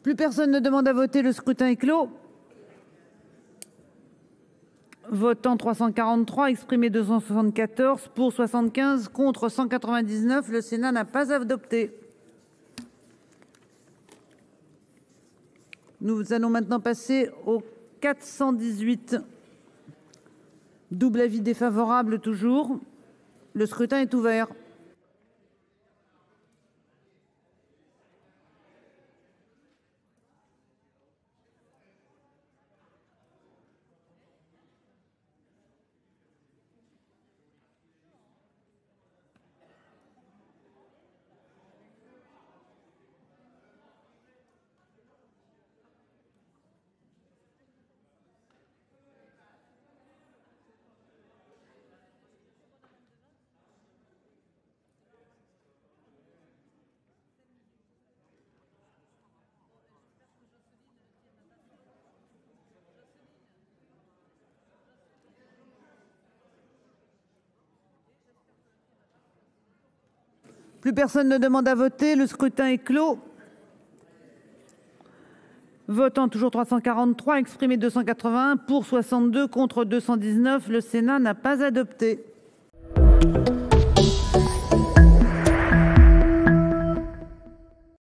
Plus personne ne demande à voter, le scrutin est clos. Votant 343, exprimé 274, pour 75, contre 199, le Sénat n'a pas adopté. Nous allons maintenant passer au 418. Double avis défavorable toujours. Le scrutin est ouvert. Plus personne ne demande à voter, le scrutin est clos. Votant toujours 343, exprimé 281, pour 62, contre 219, le Sénat n'a pas adopté.